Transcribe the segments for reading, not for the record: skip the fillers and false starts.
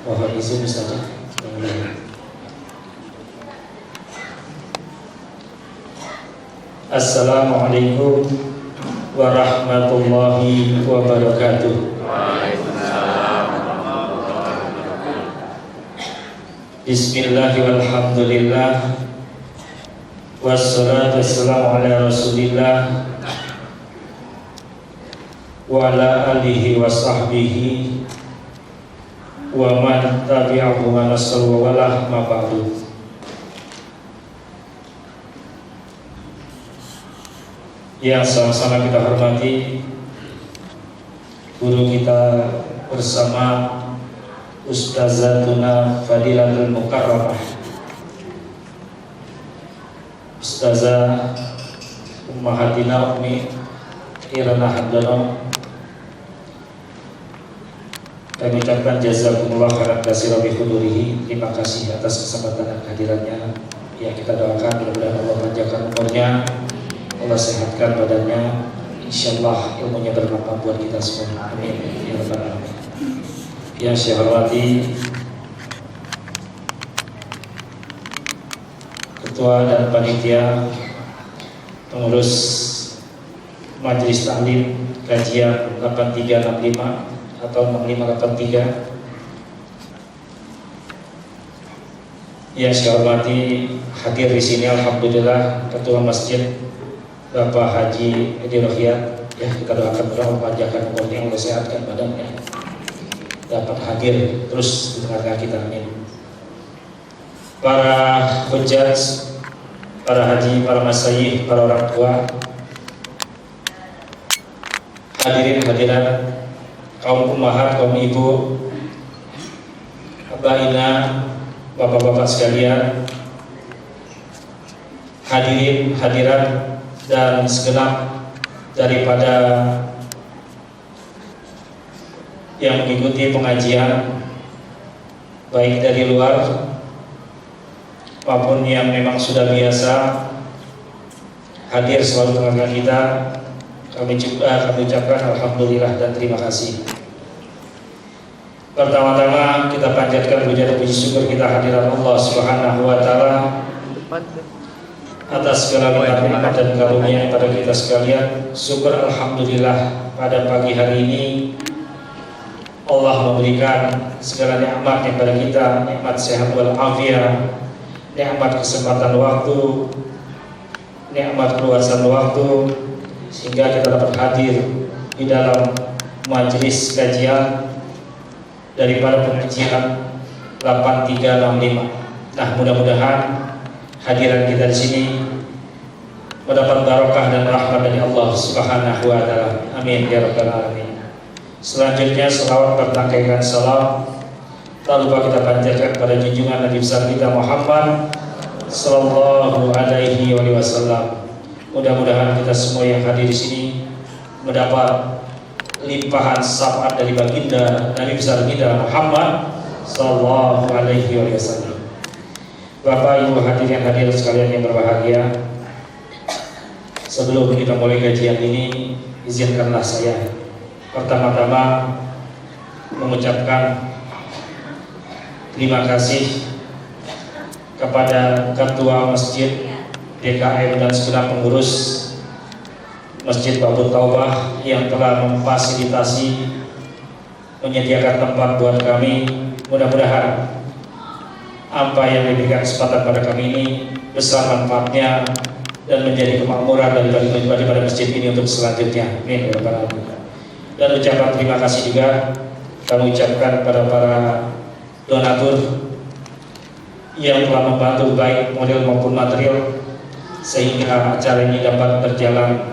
Mohon izin Ustaz. Assalamualaikum warahmatullahi wabarakatuh. Bismillahirrahmanirrahim. Walhamdulillah. Wassalatu wassalamu ala Rasulillah wa ala alihi wa sahbihi wa man tabi'ahu wa nasallu wa lah ma ba'du. Yang sama-sama kita hormati guru kita bersama Ustazatuna Fadilatul Mukarramah Ustazah Ummahatina Umi Irana Hamdano. Kami ucapkan jazakumullah khairan katsiran bi hudurihi. Terima kasih atas kesempatan dan kehadirannya. Ya, kita doakan mudah-mudahan Allah panjangkan umurnya, Allah sehatkan badannya, insyaallah ilmunya bermanfaat buat kita semua. Amin ya rabbal alamin. Yang saya hormati Ketua dan Panitia Pengurus Majelis Taklim Kajian 8365 atau 6583. Yang saya hormati hadir di sini alhamdulillah Ketua Masjid Bapak Haji Edi Rohiyat. Ya, kita doakan Allah panjangkan umurnya, Allah sehatkan badannya, dapat hadir terus di tengah-tengah kita. Amin. Para hujjaj, para haji, para masyayikh, para orang tua, hadirin hadirat, kaum ummahat, kaum ibu, abaina, bapak-bapak sekalian, hadirin hadirat dan segenap daripada yang mengikuti pengajian baik dari luar maupun yang memang sudah biasa hadir selalu tengah-tengah kita, kami ucapkan alhamdulillah dan terima kasih. Pertama-tama kita panjatkan puja dan puji syukur kita hadirat Allah Subhanahu wa taala atas segala nikmat dan karunia pada kita sekalian. Syukur alhamdulillah pada pagi hari ini Allah memberikan segala nikmat yang pada kita, nikmat sehat wal afiat, nikmat kesempatan waktu, nikmat keluasan waktu, sehingga kita dapat hadir di dalam majelis kajian daripada pengajian 8365. Nah, mudah-mudahan hadiran kita di sini mendapat barokah dan rahmat dari Allah Subhanahu wa taala. Amin ya rabbal alamin. Selanjutnya selawat bertangkaikan salam tak lupa kita panjatkan pada junjungan Nabi besar kita Muhammad sallallahu alaihi wasallam. Mudah-mudahan kita semua yang hadir di sini mendapat limpahan syafaat dari baginda Nabi besar kita Muhammad sallallahu alaihi wasallam. Bapak Ibu hadirin hadirat sekalian yang berbahagia, sebelum kita mulai kajian ini, izinkanlah saya pertama-tama mengucapkan terima kasih kepada Ketua Masjid DKM dan segenap pengurus Masjid Babut Taubah yang telah memfasilitasi menyediakan tempat buat kami. Mudah-mudahan apa yang diberikan kesempatan pada kami ini besar manfaatnya dan menjadi kemakmuran daripada masjid ini untuk selanjutnya. Amin. Dan ucapan terima kasih juga kami ucapkan kepada para donatur yang telah membantu baik model maupun material sehingga acara ini dapat berjalan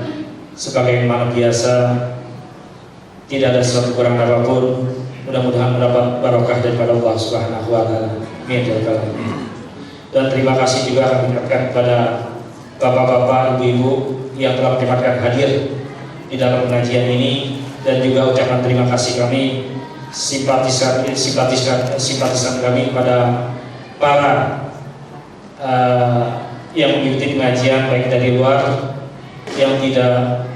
sebagaimana biasa, tidak ada sesuatu kurang apapun. Mudah-mudahan mendapat barokah daripada Allah Subhanahu wa taala. Amin. Dan terima kasih juga kami ucapkan kepada bapak-bapak, ibu-ibu yang telah menyempatkan hadir di dalam pengajian ini, dan juga ucapan terima kasih kami simpatisan kami pada para yang mengikuti pengajian baik dari luar yang tidak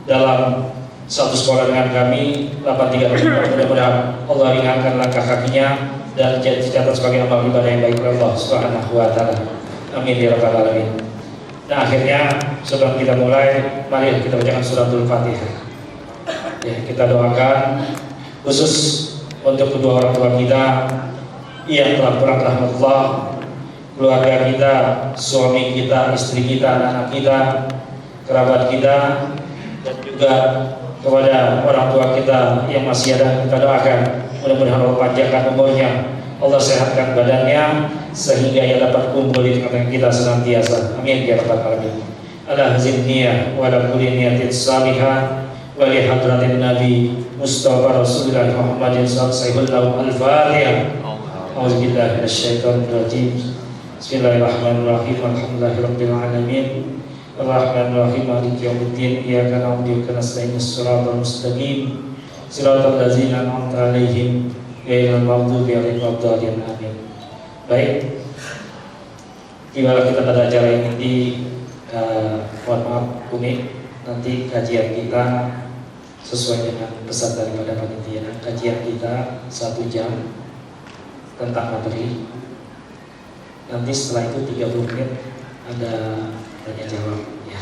dalam satu sekolah dengan kami 8365. Mudah-mudahan Allah ringankan langkah kakinya dan dicatat sebagai amal ibadah yang baik oleh Allah Subhanahu wa taala. Amin ya rabbal alamin. Nah, akhirnya sebelum kita mulai, mari kita bacakan suratul Fatihah. Ya, kita doakan khusus untuk kedua orang tua kita yang telah pulang rahmatullah, keluarga kita, suami kita, istri kita, anak-anak kita, kerabat kita, dan juga kepada orang tua kita yang masih ada. Kita doakan mudah-mudahan Allah panjangkan umurnya, Allah sehatkan badannya sehingga ia dapat kumpul di tengah kita senantiasa. Amin ya rabbal alamin. Ala hazin niyah wa ala kulli niyatin salihah wa li hadratin nabi Mustafa Rasulullah Muhammadin sallallahu alaihi al-Fatihah. Auzubillahi minasyaitonir rajim. Bismillahirrahmanirrahim. Alhamdulillahirabbil alamin. Ar-Rahmanir-Rahim. Maliki yaumiddin. Iyyaka na'budu wa iyyaka nasta'in. Shiratal mustaqim. Shiratal ladzina an'amta 'alaihim ghairil maghdubi 'alaihim waladdallin. Amin. Baik. Tibalah kita pada acara ini. Mohon maaf Umi, nanti kajian kita sesuai dengan pesan daripada panitia. Kajian kita 1 jam tentang materi. Nanti setelah itu 30 menit ada tanya jawab ya.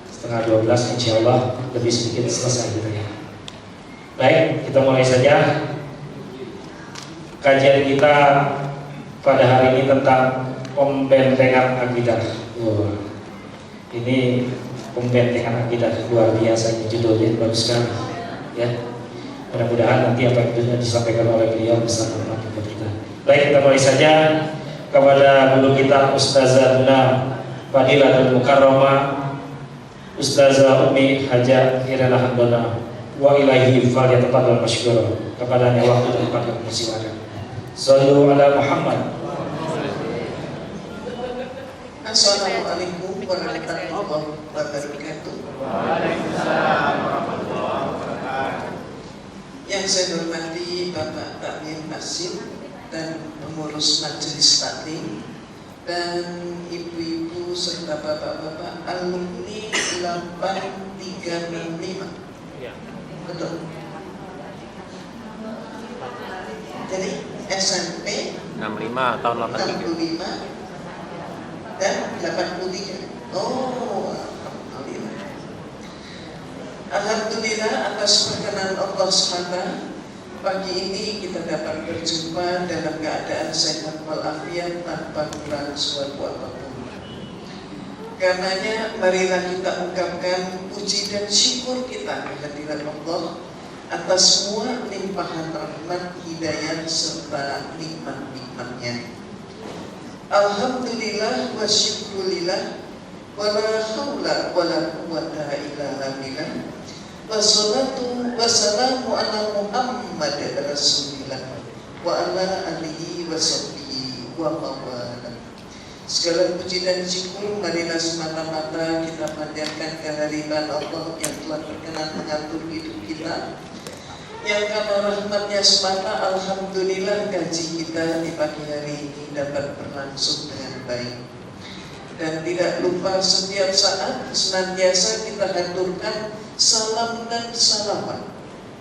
Setengah 12 insya Allah lebih sedikit selesai gitu ya. Baik, kita mulai saja kajian kita pada hari ini tentang pembentengan akidah. Ini pembentengan akidah luar biasa, ini judulnya bagus sekali ya. Mudah-mudahan nanti apa yang disampaikan oleh beliau bisa bermanfaat buat kita. Baik, kita mulai saja kepada guru kita Ustazatuna Fadilatul Mukarramah Ustazah Umi Haja Irana Handona wa ilaihi falyatafadhal masykur. Kepadanya waktu dan tempat yang persilakan. Shallu ala Muhammad. Assalamualaikum warahmatullahi wabarakatuh. Waalaikumsalam warahmatullahi wabarakatuh. Yang saya hormati Bapak Takmir Masjid dan pengurus majelis taklim dan ibu-ibu serta bapak-bapak alumni 8365. Betul. Jadi SMP 65 tahun 83. 65 dan 83. Oh, alhamdulillah. Alhamdulillah atas perkenan Allah SWT. Pagi ini kita dapat berjumpa dalam keadaan sehat walafiat tanpa kurang suatu apapun. Karenanya marilah kita ungkapkan puji dan syukur kita kehadirat Allah atas semua limpahan rahmat, hidayah serta nikmat-nikmatnya. Alhamdulillah wa syukurillah wa la haula wa la quwwata illa billah. Wassalatu wassalamu ala Muhammad Rasulillah wa ala alihi wa sahbihi wa mawala. Segala puji dan syukur marilah semata-mata kita panjatkan kehadiran Allah yang telah berkenan mengatur hidup kita, yang karena rahmatnya semata alhamdulillah kaji kita di pagi hari ini dapat berlangsung dengan baik. Dan tidak lupa setiap saat senantiasa kita haturkan salam dan salaman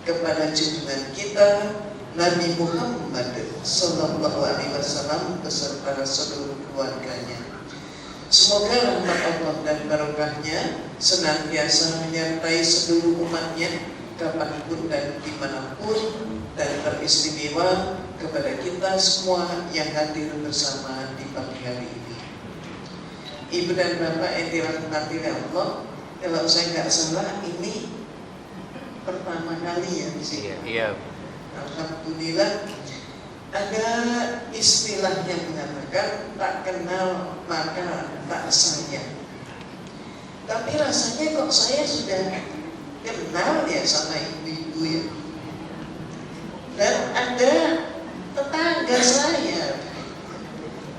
kepada junjungan kita Nabi Muhammad sallallahu alaihi wasallam beserta seluruh keluarganya. Semoga rahmat Allah dan barokahnya senantiasa menyertai seluruh umatnya kapanpun dan dimanapun, dan teristimewa kepada kita semua yang hadir bersama di pagi hari ini. Ibu dan bapak yang dirahmati Allah, kalau saya nggak salah ini pertama kali ya di sini. Iya. Alhamdulillah. Ada istilah yang mengatakan tak kenal maka tak sayang. Tapi rasanya kok saya sudah kenal ya sama ibu-ibu ya. Dan ada tetangga saya.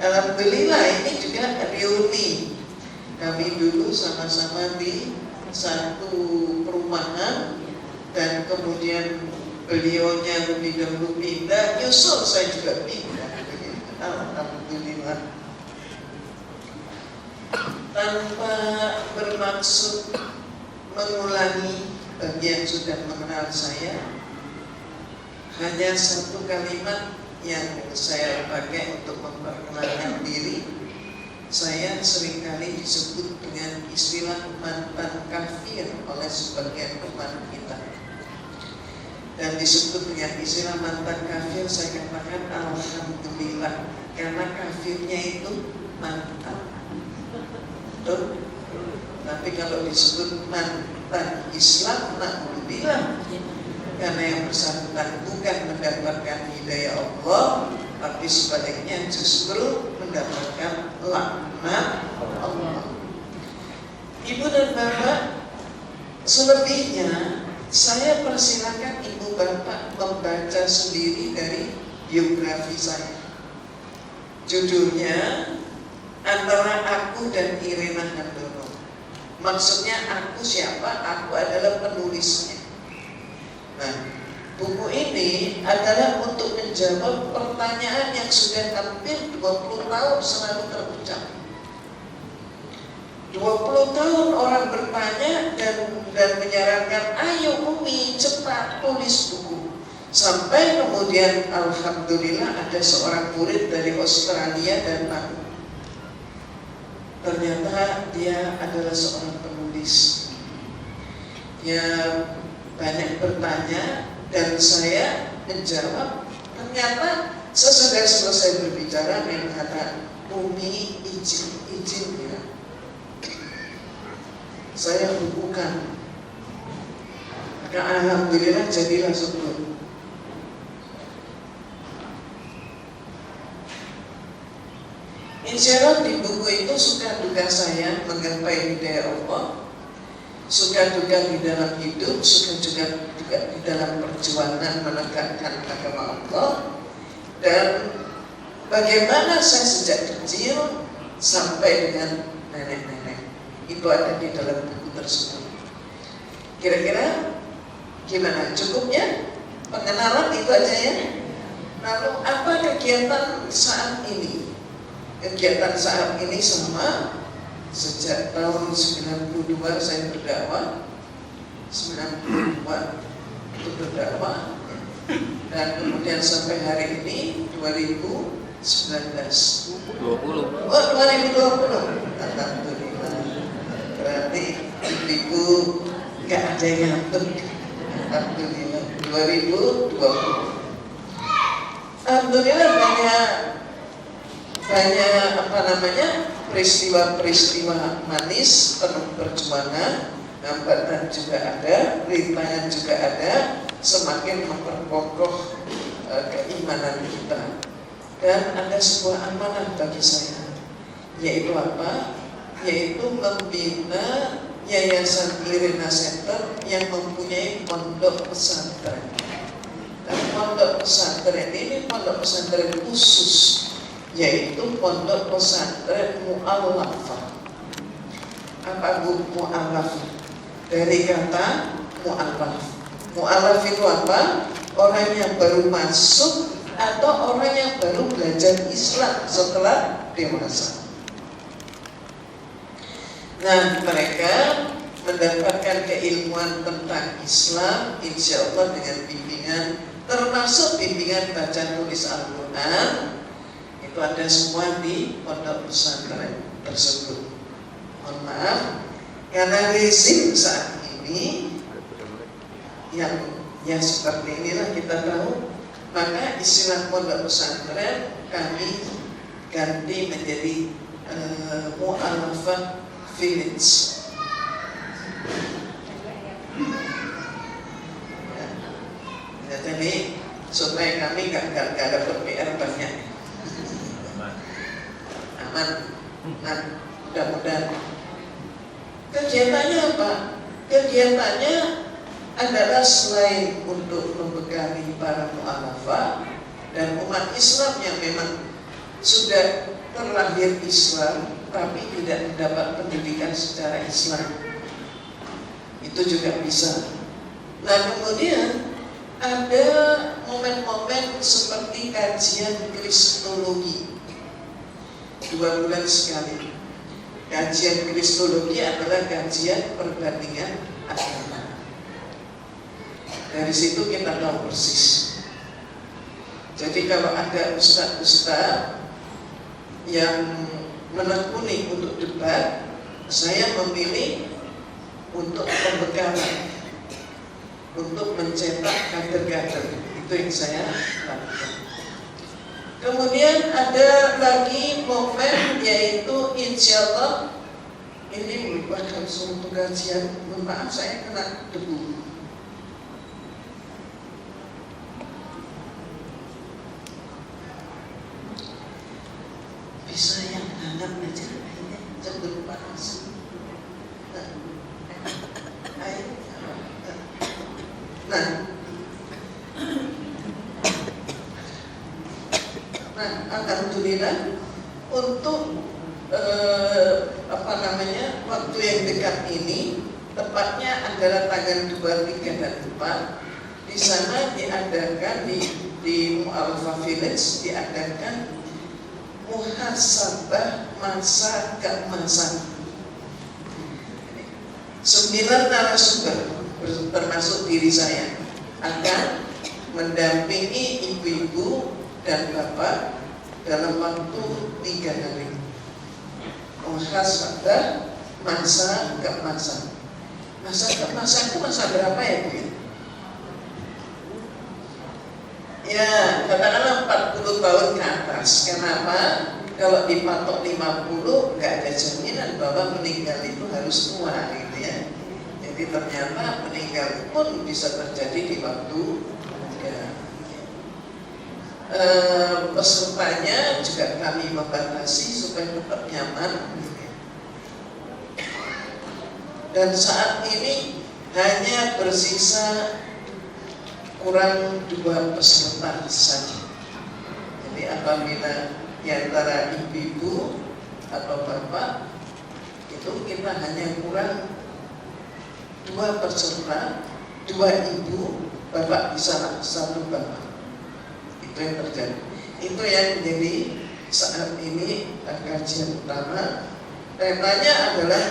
Alhamdulillah ini juga reuni. Kami dulu sama-sama di satu perumahan dan kemudian beliaunya lebih dahulu pindah, nyusul saya juga pindah. Alhamdulillah. Tanpa bermaksud mengulangi bagi yang sudah mengenal saya, hanya satu kalimat yang saya pakai untuk memperkenalkan diri. Saya seringkali disebut dengan istilah mantan kafir oleh sebagian teman kita. Dan disebut dengan istilah mantan kafir, saya katakan alhamdulillah, karena kafirnya itu mantan. Betul? Tapi kalau disebut mantan Islam, alhamdulillah, karena yang bersangkutan bukan mendapatkan hidayah Allah, tapi sebaliknya justru mendapatkan laknat Allah. Ibu dan bapak, selebihnya saya persilakan ibu bapak membaca sendiri dari biografi saya. Judulnya Antara Aku dan Irena Handono. Maksudnya aku siapa? Aku adalah penulisnya. Nah, buku ini adalah untuk menjawab pertanyaan yang sudah hampir 20 tahun selalu terucap. 20 tahun orang bertanya dan menyarankan, ayo Umi cepat tulis buku. Sampai kemudian alhamdulillah ada seorang murid dari Australia datang. Ternyata dia adalah seorang penulis. Dia banyak bertanya dan saya menjawab. Ternyata sesudah selesai berbicara dia berkata, Umi izin ya, saya bukukan. Maka alhamdulillah jadilah sebelum. Insya Allah di buku itu suka duka saya menggapai hidayah Allah, suka duka di dalam hidup, suka juga di dalam perjuangan menegakkan agama Allah, dan bagaimana saya sejak kecil sampai dengan nenek-nenek. Itu ada di dalam buku tersebut. Kira-kira gimana? Cukupnya? Pengenalan itu aja ya? Lalu apa kegiatan saat ini? Kegiatan saat ini sama sejak tahun 92 saya berdakwah, 92 itu berdakwah, dan kemudian sampai hari ini 2019. 20. Oh 2020, alhamdulillah. Berarti ibu nggak ada yang ngantuk. Alhamdulillah 2020. Alhamdulillah banyak peristiwa-peristiwa manis penuh perjuangan, hambatan juga ada, rintangan juga ada, semakin memperkokoh keimanan kita. Dan ada sebuah amanah bagi saya, yaitu apa? Yaitu membina Yayasan Irena Center yang mempunyai pondok pesantren. Dan pondok pesantren ini pondok pesantren khusus, yaitu pondok pesantren mu'allafah. Apa bu mu'allafah? Dari kata mu'allaf. Mu'allaf itu apa? Orang yang baru masuk atau orang yang baru belajar Islam setelah dewasa. Nah, mereka mendapatkan keilmuan tentang Islam, insya Allah dengan bimbingan, termasuk bimbingan baca tulis Al-Quran. Itu ada semua di pondok pesantren tersebut. Mohon maaf, karena rezim saat ini yang seperti inilah kita tahu, maka istilah pondok pesantren kami ganti menjadi mu'allafah village. Ya, jadi supaya kami nggak dapat PR banyak. Aman. Nah, mudah-mudahan. Kegiatannya apa? Kegiatannya adalah selain untuk membekali para mu'allafah dan umat Islam yang memang sudah terlahir Islam tapi tidak mendapat pendidikan secara Islam, itu juga bisa. Nah, kemudian ada momen-momen seperti kajian kristologi 2 bulan sekali. Kajian kristologi adalah kajian perbandingan agama. Dari situ kita tahu persis Jadi kalau ada ustaz-ustaz yang menekuni untuk debat, saya memilih untuk pembekalan, untuk mencetak kader-kader. Itu yang saya lakukan. Kemudian ada lagi momen, yaitu insya Allah ini merupakan suatu kajian. Mohon maaf saya kena debu. Bisa yang hangat aja, akhirnya cenderung panas. Nah, alhamdulillah untuk waktu yang dekat ini, tepatnya adalah tanggal 2, 3, dan 4. Di sana diadakan di Mu'alafah Village diadakan muhasabah masa keemasan. 9 narasumber termasuk diri saya akan mendampingi ibu-ibu dan bapak dalam waktu 3 hari. Muhasabah masa keemasan. Masa keemasan itu masa berapa ya Bu? Ya, katakanlah 40 tahun ke atas. Kenapa? Kalau dipatok 50, nggak ada jaminan bahwa meninggal itu harus tua, gitu ya. Jadi ternyata meninggal pun bisa terjadi di waktu muda. Pesertanya juga kami membatasi supaya tetap nyaman. Dan saat ini hanya bersisa kurang 2 peserta saja. Jadi apabila di antara ibu-ibu atau bapak itu kita hanya kurang 2 peserta, 2 ibu, bapak bisa 1 bapak. Itu yang terjadi. Itu yang menjadi saat ini kajian utama. Temanya adalah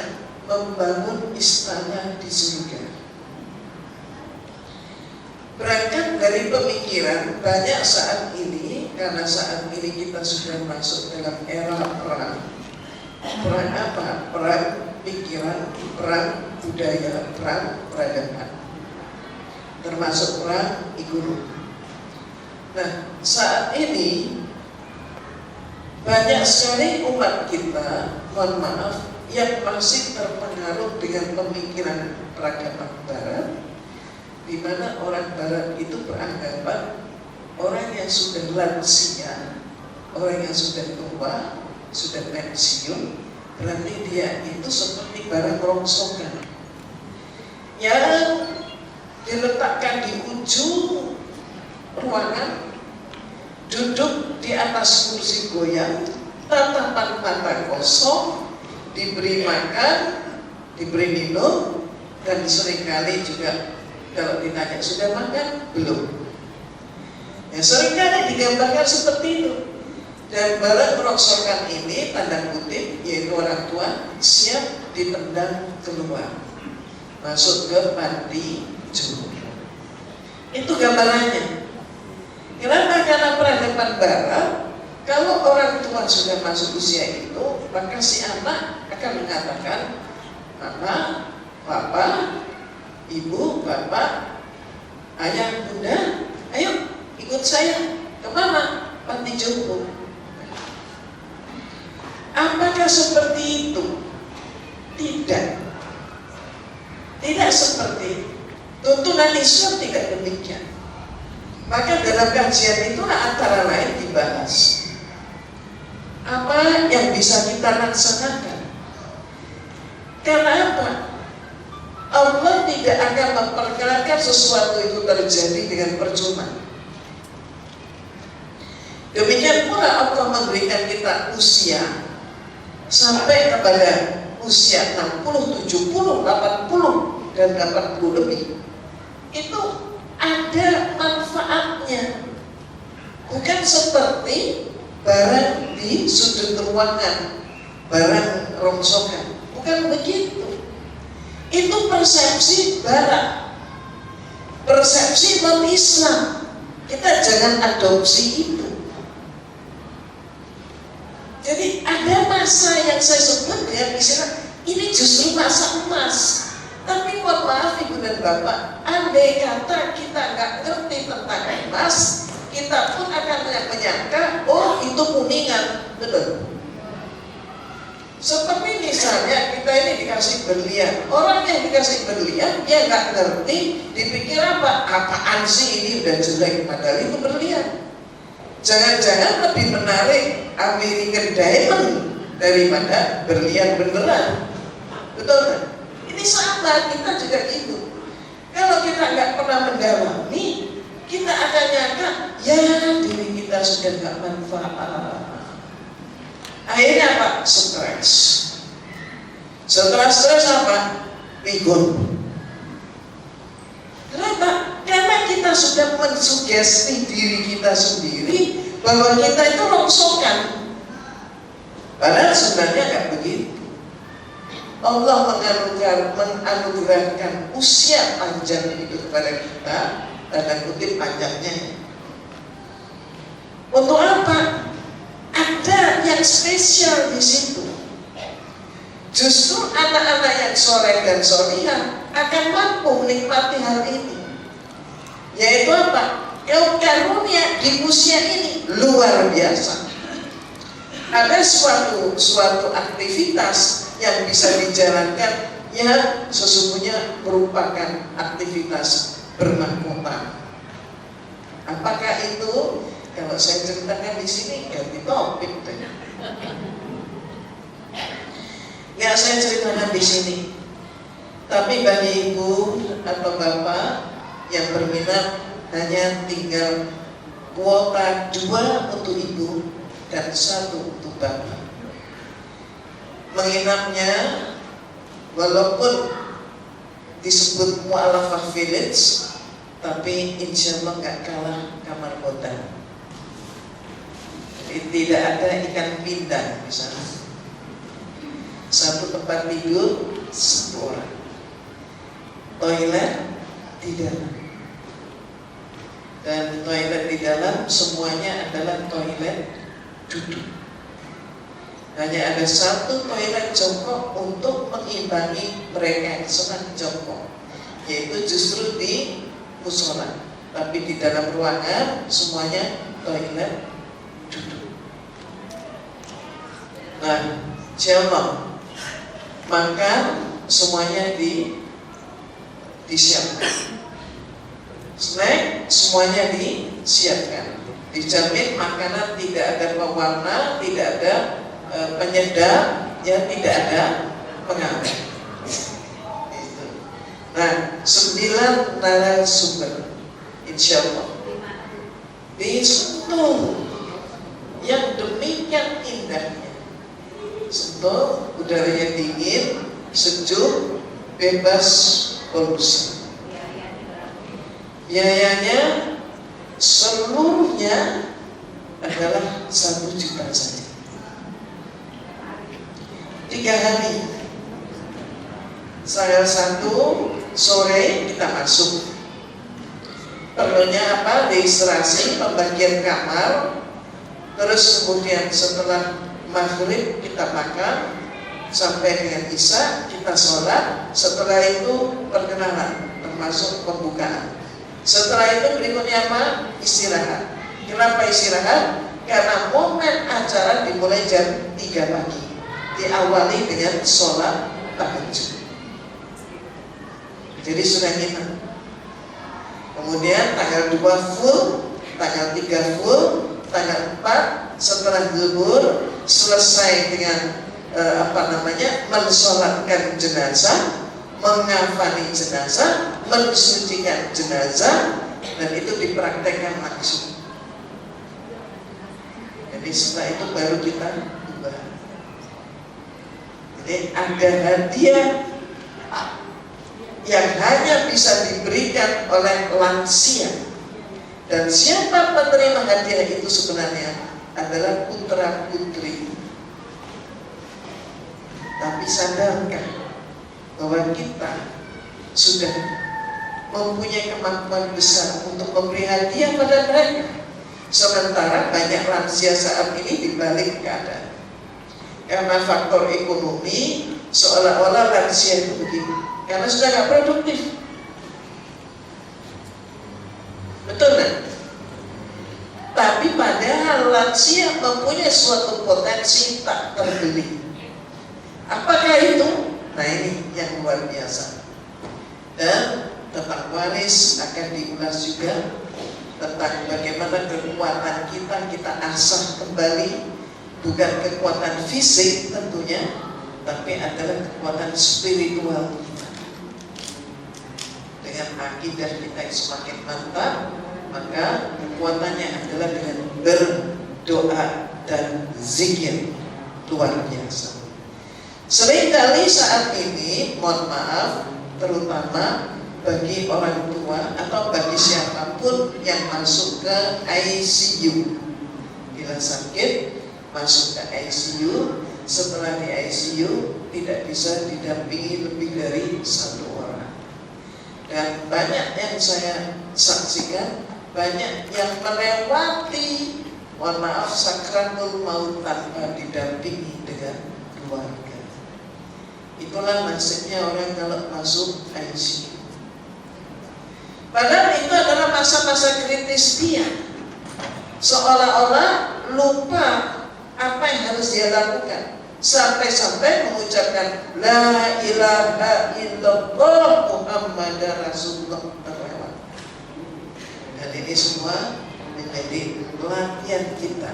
membangun istana di surga. Berangkat dari pemikiran banyak saat ini, karena saat ini kita sudah masuk dalam era perang. Perang apa? Perang pikiran, perang budaya, perang peradaban, termasuk perang ekonomi. Nah, saat ini banyak sekali umat kita, mohon maaf, yang masih terpengaruh dengan pemikiran peradaban Barat, di mana orang Barat itu beranggapan orang yang sudah lansia, orang yang sudah tua, sudah pensiun, berarti dia itu seperti barang rongsokan yang diletakkan di ujung ruangan, duduk di atas kursi goyang, tatapan mata kosong, diberi makan, diberi minum, dan seringkali juga kalau ditanya sudah makan? Belum. Ya, seringkali digambarkan seperti itu. Dan barang merongsokan ini, tanda kutip, yaitu orang tua, siap ditendang keluar, masuk ke panti jompo. Itu gambarannya. Kenapa? Karena peradaban Barat, kalau orang tua sudah masuk usia itu, maka si anak akan mengatakan, mama, papa, ibu, bapak, ayah, bunda, ayo ikut saya. Kemana? Panti jompo. Apakah seperti itu? Tidak. Tidak seperti itu. Tuntunan Islam tidak demikian. Maka dalam kajian itu antara lain dibahas apa yang bisa kita laksanakan. Karena apa? Allah tidak akan memperkirakan sesuatu itu terjadi dengan percuma. Demikian pula Allah memberikan kita usia sampai kepada usia 60, 70, 80, dan 80 lebih. Itu ada manfaatnya. Bukan seperti barang di sudut ruangan, barang rongsokan. Bukan begitu. Itu persepsi Barat, persepsi non-Islam. Kita jangan adopsi itu. Jadi ada masa yang saya sebut dengan istilah ini justru masa emas. Tapi mohon maaf Ibu dan Bapak, andai kata kita nggak ngerti tentang emas, kita pun akan menyangka, oh itu kuningan, betul. Seperti misalnya kita ini dikasih berlian, orang yang dikasih berlian dia nggak ngerti, dipikir apa? Apaan sih ini udah jelek, padahal itu berlian. Jangan-jangan lebih menarik American Diamond daripada berlian beneran, betul kan? Ini sama, kita juga gitu. Kalau kita nggak pernah mendalami, kita akan nyangka, ya diri kita sudah nggak manfaat. Akhirnya apa? Stres. Setelah stres apa? Pikun. Kenapa? Karena kita sudah mensugesti diri kita sendiri bahwa kita itu rongsokan. Padahal sebenarnya nggak begitu. Allah menganugerahkan usia panjang itu kepada kita, tanda kutip panjangnya. Untuk apa? Ada yang spesial di situ. Justru anak-anak yang soleh dan solihah akan mampu menikmati hal ini. Yaitu apa? Karunia di usia ini luar biasa. Ada suatu aktivitas yang bisa dijalankan yang sesungguhnya merupakan aktivitas bermahkota. Apakah itu? Kalau saya ceritakan di sini ganti topik. Ya saya ceritakan di sini. Tapi bagi ibu atau bapak yang berminat hanya tinggal kuota 2 untuk ibu dan 1 untuk bapak. Menginapnya walaupun disebut Mu'alafah Village, tapi insya Allah nggak kalah kamar hotel. Tidak ada ikan pindang di sana. 1 tempat tidur 1 orang. Toilet di dalam. Dan toilet di dalam semuanya adalah toilet duduk. Hanya ada 1 toilet jongkok untuk mengimbangi mereka yang senang jongkok, yaitu justru di musola. Tapi di dalam ruangan semuanya toilet duduk. Nah, jamaah makan semuanya disiapkan. Snack semuanya disiapkan. Dijamin makanan tidak ada pewarna, tidak ada penyedap, ya tidak ada pengawet. Nah, 9 narasumber, insya Allah di Sentul yang demikian indahnya. Sentul udaranya dingin, sejuk, bebas polusi. Biayanya seluruhnya adalah 1 juta saja. 3 hari. Tanggal 1 sore kita masuk. Perlunya apa? Registrasi, pembagian kamar. Terus kemudian setelah maghrib kita makan sampai dengan isya kita sholat. Setelah itu perkenalan, termasuk pembukaan. Setelah itu berikutnya apa? Istirahat. Kenapa istirahat? Karena momen acara dimulai jam 3 pagi. Diawali dengan sholat tahajud. Jadi sudah nginep. Kemudian tanggal 2 full, tanggal 3 full, tanggal 4 setelah zuhur selesai dengan mensolatkan jenazah, mengafani jenazah, mensucikan jenazah, dan itu dipraktekkan langsung. Jadi setelah itu baru kita ubah. Jadi ada hadiah yang hanya bisa diberikan oleh lansia. Dan siapa penerima hadiah itu sebenarnya adalah putra putri. Tapi sadarkah bahwa kita sudah mempunyai kemampuan besar untuk memberi hadiah pada mereka. Sementara banyak lansia saat ini dibalik keadaan. Karena faktor ekonomi, seolah-olah lansia itu begini. Karena sudah gak produktif. Betul kan? Tapi padahal lansia mempunyai suatu potensi tak terbeli. Apakah itu? Nah ini yang luar biasa. Dan tentang waris akan diulas juga, tentang bagaimana kekuatan kita asah kembali, bukan kekuatan fisik tentunya, tapi adalah kekuatan spiritual kita. Dengan akidah kita yang semakin mantap, maka kekuatannya adalah dengan berdoa dan zikir. Luar biasa. Seringkali saat ini, mohon maaf, terutama bagi orang tua atau bagi siapapun yang masuk ke ICU, bila sakit masuk ke ICU, setelah di ICU tidak bisa didampingi lebih dari satu orang. Dan banyak yang saya saksikan, banyak yang melewati, mohon maaf, sakratul maut tanpa didampingi dengan keluarga. Itulah nasibnya orang kalau masuk ICU. Padahal itu adalah masa-masa kritis dia. Seolah-olah lupa apa yang harus dia lakukan. Sampai-sampai mengucapkan La ilaha illallah Muhammadar Rasulullah terlewat. Dan ini semua menjadi latihan kita,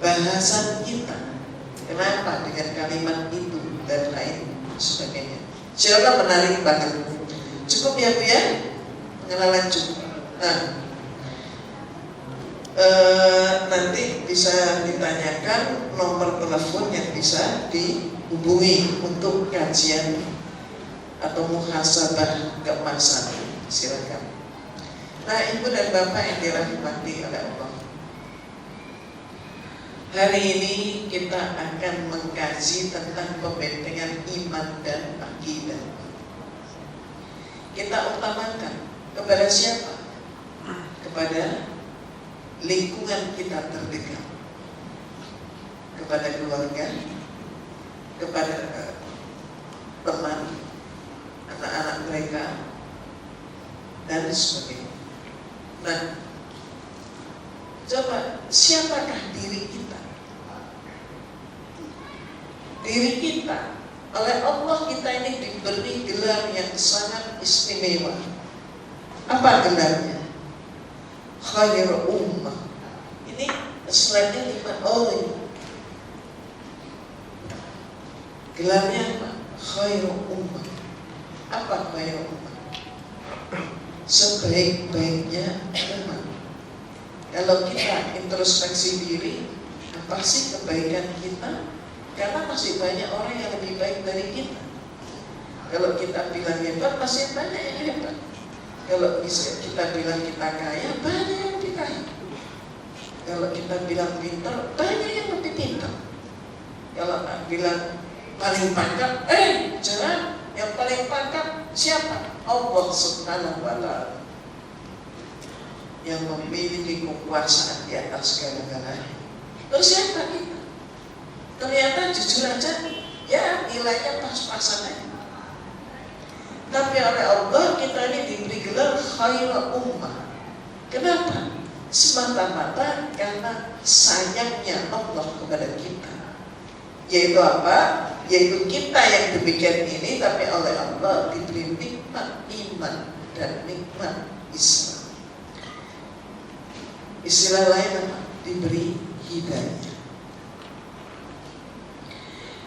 bahasan kita. Kenapa dengan kalimat itu dan lain sebagainya. Siapa menarik banget. Cukup ya Bu ya? Pengenalan cukup. Nah, nanti bisa ditanyakan nomor telepon yang bisa dihubungi untuk kajian atau muhasabah keemasan. Silakan. Nah, Ibu dan Bapak yang dirahmati oleh Allah, hari ini kita akan mengkaji tentang pembentengan iman dan akidah. Kita utamakan kepada siapa? Kepada lingkungan kita terdekat, kepada keluarga, kepada teman, anak-anak mereka, dan sebagainya. Nah, coba siapakah diri kita? Diri kita oleh Allah, kita ini diberi gelar yang sangat istimewa. Apa gelarnya? Khair ummah. Ini slide-nya 5 ini. Gelarnya apa? Khair ummah. Apa khair ummah? Sebaik-baiknya umat. Kalau kita introspeksi diri, apa sih kebaikan kita? Karena masih banyak orang yang lebih baik dari kita. Kalau kita bilang hebat, masih banyak yang hebat. Kalau kita bilang kita kaya, banyak yang lebih kaya. Kalau kita bilang pintar, banyak yang lebih pintar. Kalau bilang paling pangkat, jangan, yang paling pangkat siapa? Allah Subhanahu wa Ta'ala, yang memiliki kekuasaan di atas segala-galanya. Terus siapa kita? Ternyata jujur aja, ya nilainya pas-pasan aja. Tapi oleh Allah kita ini diberi gelar khairul ummah. Kenapa? Semata-mata karena sayangnya Allah kepada kita. Yaitu apa? Yaitu kita yang demikian ini, tapi oleh Allah diberi nikmat iman dan nikmat Islam. Istilah lain apa? Diberi hidayah.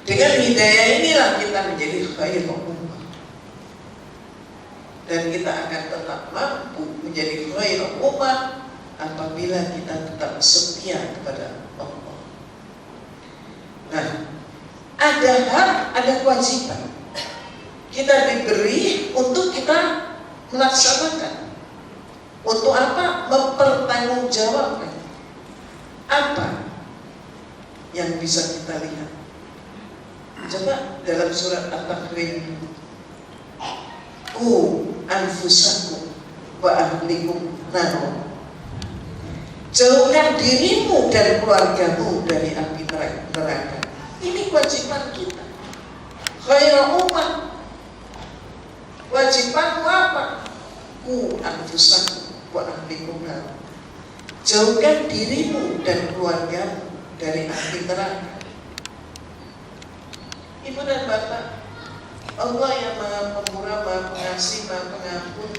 Dengan hidayah inilah kita menjadi khairul ummah. Dan kita akan tetap mampu menjadi khairul ummah apabila kita tetap setia kepada Allah. Nah, ada hak, ada kewajiban. Kita diberi untuk kita melaksanakan. Untuk apa? Mempertanggungjawabkan. Apa yang bisa kita lihat? Coba dalam surat At-Tahrim. anfusakum wa ahlikum nar. Jauhkan dirimu dan keluargamu dari api neraka. Ini kewajiban kita. Khairul ummah. Kewajibanmu apa? Ku anfusakum wa ahlikum nar. Jauhkan dirimu dan keluargamu dari api neraka. Ibu dan bapak, Allah yang maha pemurah, maha pengasih, maha pengampun,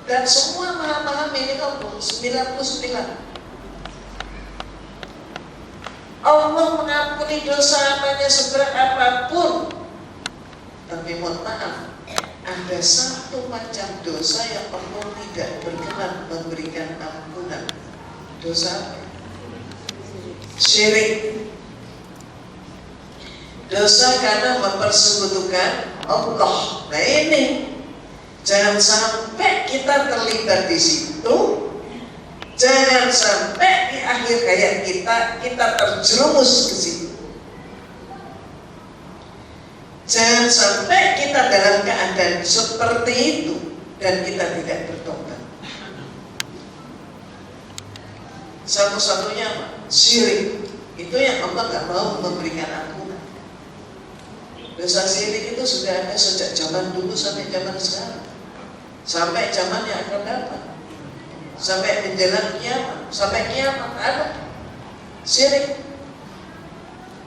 dan semua maha milik Allah 99. Allah mengampuni dosa hambanya seberat apapun. Tapi mohon maaf, ada satu macam dosa yang Allah tidak berkenan memberikan ampunan. Dosa apa? Syirik. Dosa karena mempersekutukan Allah. Nah ini, jangan sampai kita terlibat di situ. Jangan sampai di akhir hayat kita terjerumus ke situ. Jangan sampai kita dalam keadaan seperti itu dan kita tidak bertobat. Satu-satunya apa? Syirik. Itu yang Allah gak mau memberikan ampunan. Dosa syirik itu sudah ada sejak zaman dulu sampai zaman sekarang, sampai zaman yang akan datang, sampai menjelang kiamat, sampai kiamat ada syirik.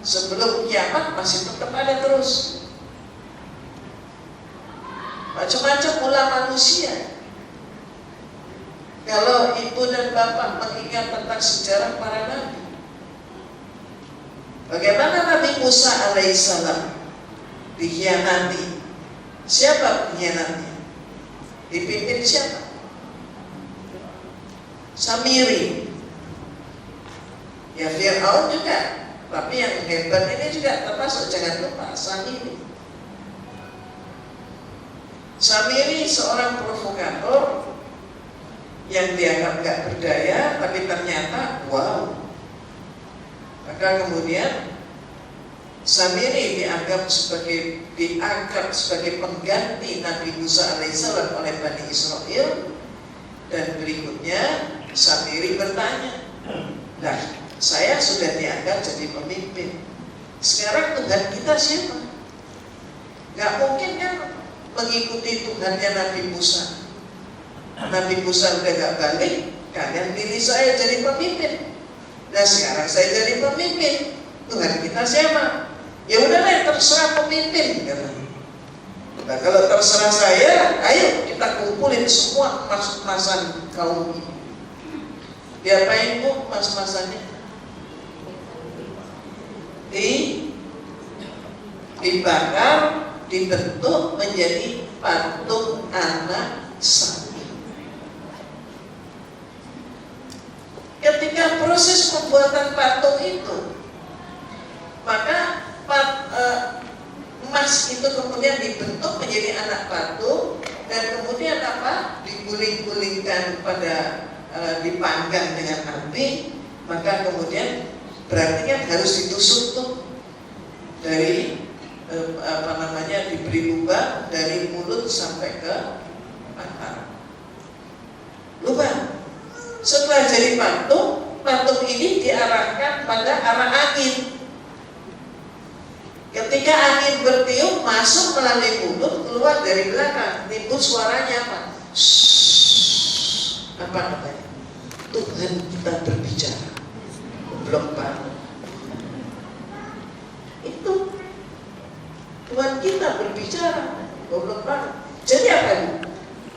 Sebelum kiamat masih tetap ada terus. Macam-macam pola manusia. Kalau ibu dan bapak mengingat tentang sejarah para nabi, bagaimana Nabi Musa alaihissalam dikhianati. Siapa pengkhianatnya? Dipimpin siapa? Samiri. Ya Fir'aun juga. Tapi yang hebat ini juga termasuk, jangan lupa, Samiri. Samiri seorang provokator yang dianggap gak berdaya, tapi ternyata wow. Maka kemudian Samiri dianggap sebagai pengganti Nabi Musa alaihissalam oleh Bani Israel. Dan berikutnya Samiri bertanya, nah saya sudah dianggap jadi pemimpin, sekarang Tuhan kita siapa? Gak mungkin kan mengikuti Tuhannya Nabi Musa. Nabi Musa udah gak balik, kalian pilih saya jadi pemimpin. Nah sekarang saya jadi pemimpin, Tuhan kita siapa? Ya udahlah, terserah pemimpin. Nah kalau terserah saya, ayo kita kumpulin semua emas-emasan kaum ini. Diapain bu emas-emasannya? Dibakar, dibentuk menjadi patung anak sapi. Ketika proses pembuatan patung itu, maka emas itu kemudian dibentuk menjadi anak patung dan kemudian apa? Diguling-gulingkan pada dipanggang dengan api, maka kemudian berarti kan harus ditusuk tuh dari diberi lubang dari mulut sampai ke mata. Lubang. Setelah jadi patung ini diarahkan pada arah angin. Ketika angin bertiup masuk melalui mulut, keluar dari belakang, timbul suaranya apa? Shhh. Apa katanya? Tuhan kita berbicara. Belum paham. Itu Tuhan kita berbicara. Belum paham. Jadi apa ini?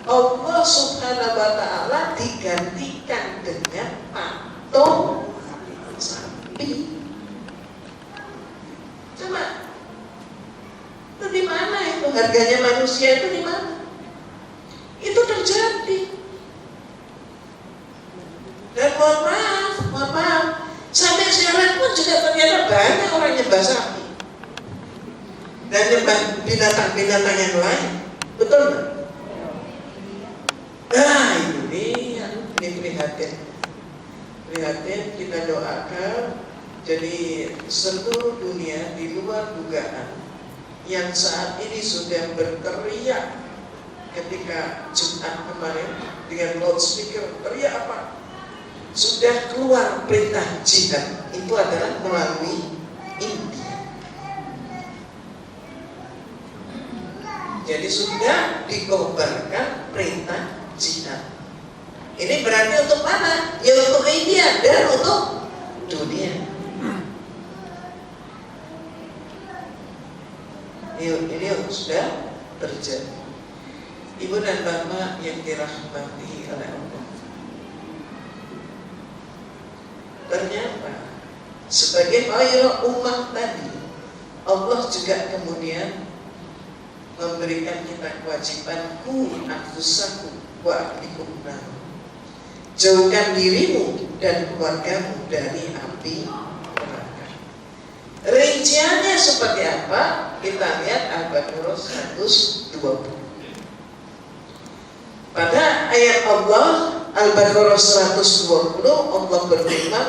Allah Subhanahu wa Ta'ala digantikan dengan patung sapi. Coba, itu di mana itu? Harganya manusia itu di mana? Itu terjadi. Dan mohon maaf, sampai sekarang pun juga ternyata banyak orang nyembah sapi dan nyembah binatang-binatang yang lain. Betul nggak? Nah ini prihatin. Kita doakan. Jadi seluruh dunia di luar dugaan yang saat ini sudah berteriak ketika Jumat kemarin dengan loudspeaker teriak apa? Sudah keluar perintah jihad, itu adalah melalui India. Jadi sudah dikobarkan perintah jihad. Ini berarti untuk mana? Ya untuk India dan untuk dunia. Ini sudah terjadi. Ibu dan bapak yang dirahmati oleh Allah, ternyata sebagai khairul ummah tadi, Allah juga kemudian memberikan kita kewajiban ku anfusakum wa ahlikum nar. Jauhkan dirimu dan keluargamu dari api neraka. Rinciannya seperti apa? Kita lihat Al-Baqarah 120. Pada ayat Allah Al-Baqarah 120 Allah berfirman,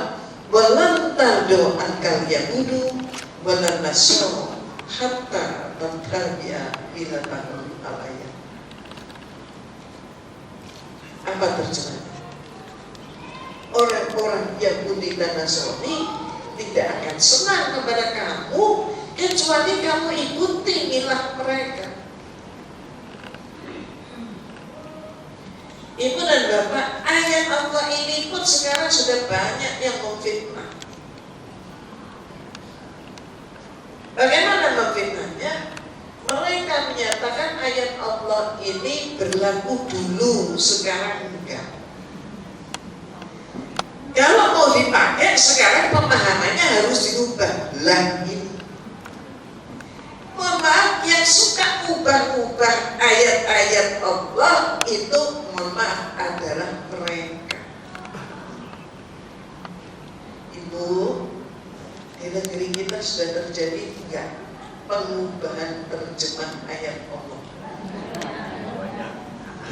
"Walan tardu ankal yahudu walan nasara hatta tattabi'a millatahum." Al-ayat. Apa terjemahnya? Orang-orang Yahudi dan Nasrani tidak akan senang kepada kamu kecuali kamu ikuti milah mereka. Ibu dan bapak, ayat Allah ini pun sekarang sudah banyak yang memfitnah. Bagaimana memfitnahnya? Mereka menyatakan ayat Allah ini berlaku dulu, sekarang enggak. Kalau mau dipakai sekarang pemahamannya harus diubah. Lah ini, mohon maaf, yang suka ubah-ubah ayat-ayat Allah itu mohon maaf adalah mereka. Ibu, di negeri kita sudah terjadi enggak pengubahan terjemah ayat Allah?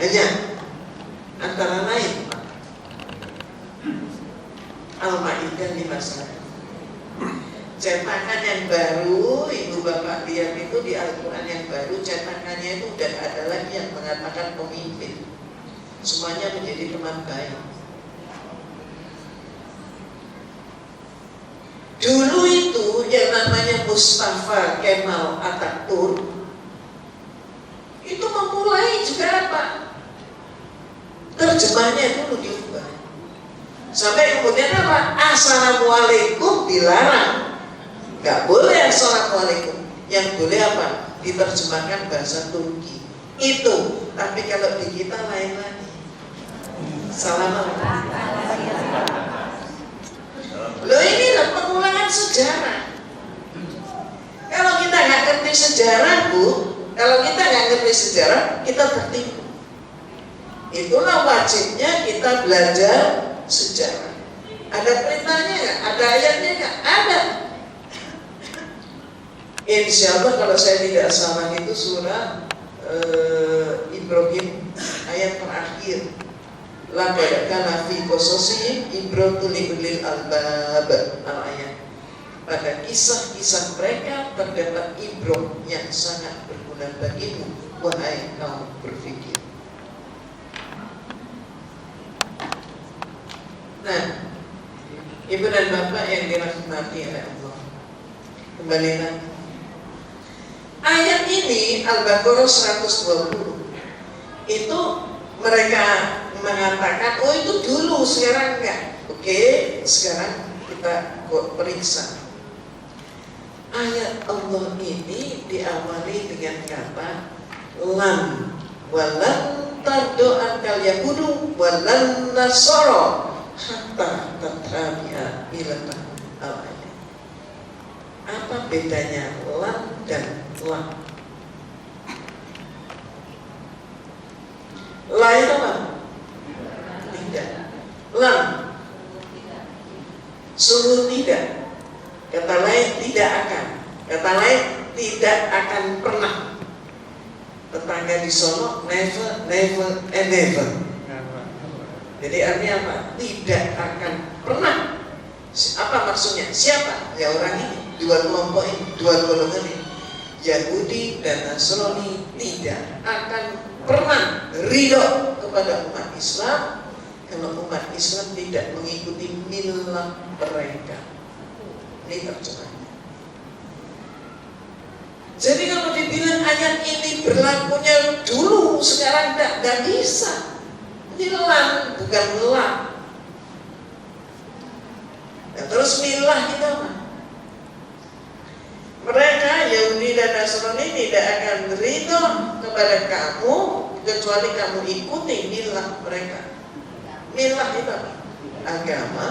Hanya antara lain Al-Maidah 51. Cetakan yang baru, ibu bapak lihat itu di Al-Quran yang baru, cetakannya itu udah ada lagi yang mengatakan pemimpin. Semuanya menjadi teman baik. Dulu itu yang namanya Mustafa Kemal Atatürk itu memulai juga apa? Terjemahnya dulu diubah. Sampai kemudian apa? Assalamualaikum dilarang. Gak boleh assalamualaikum. Yang boleh apa? Diterjemahkan bahasa Turki. Itu. Tapi kalau di kita lain lagi. Assalamualaikum. Loh, ini loh pengulangan sejarah. Kalau kita nggak ngerti sejarah, Bu, kalau kita nggak ngerti sejarah, kita tertipu. Itulah wajibnya kita belajar sejarah. Ada perintahnya nggak? Ada ayatnya nggak? Ada. Insya Allah kalau saya tidak salah itu surah Ibrahim ayat terakhir. Laqad kana fi qasasihim ibratun liulil albab al-ayat. Pada kisah-kisah mereka terdapat ibrah yang sangat berguna bagimu, wahai kaum berfikir. Nah, ibu dan bapak yang dirahmati oleh Allah, kembali lagi. Ayat ini Al-Baqarah 120 itu mereka mengatakan, oh itu dulu, sekarang enggak. Oke, sekarang kita periksa. Ayat Allah ini diawali dengan kata lam, walan tardo'an kal yahudu walan nasara hatta tattabi'a millatahum al-ayat. Apa bedanya lam dan lam? La itu apa? Tidak. Lam, sungguh tidak. Kata lain tidak akan. Kata lain tidak akan pernah. Tetangga di Solo never, never, and never. Jadi artinya apa? Tidak akan pernah. Apa maksudnya? Siapa? Ya orang ini. Dua kelompok ini, dua golongan ini. Yahudi dan Nasrani tidak akan pernah ridho kepada umat Islam kalau umat Islam tidak mengikuti milah mereka. Ini terjemahnya. Jadi kalau dibilang ayat ini berlakunya dulu, sekarang tidak bisa. Ini lam, bukan lam. Nah, terus milah itu apa? Mereka Yahudi dan Nasrani tidak akan ridho kepada kamu kecuali kamu ikuti milah mereka. Milah itu apa? Agama,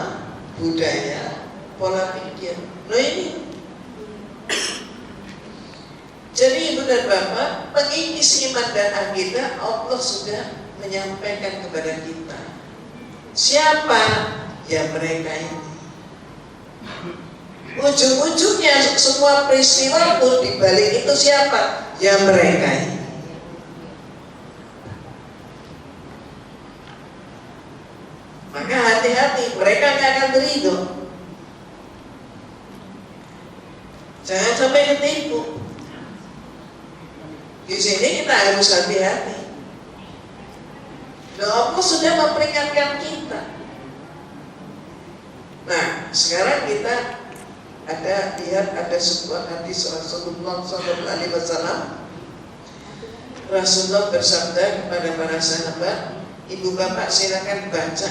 budaya, pola pikir. Nah ini. Jadi ibu dan bapak, mengikis iman dan akidah Allah sudah menyampaikan kepada kita. Siapa? Ya mereka ini. Ujung-ujungnya semua peristiwa pun dibalik itu siapa? Ya mereka ini. Maka hati-hati, mereka nggak akan ridho. Jangan sampai ketipu. Di sini kita harus hati-hati. Allah sudah memperingatkan kita. Nah, sekarang kita lihat ada sebuah hadis Rasulullah SAW. Rasulullah bersabda kepada para sahabat, ibu bapak silakan baca.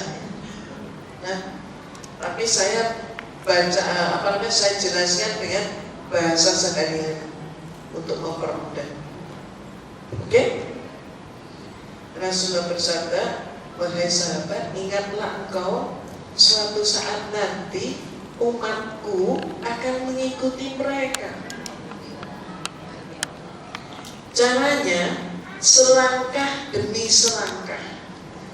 Nah, tapi saya baca saya jelaskan dengan bahasa sehari-hari untuk mempermudah. Oke? Rasulullah bersabda, wahai sahabat, ingatlah engkau suatu saat nanti umatku akan mengikuti mereka. Caranya selangkah demi selangkah,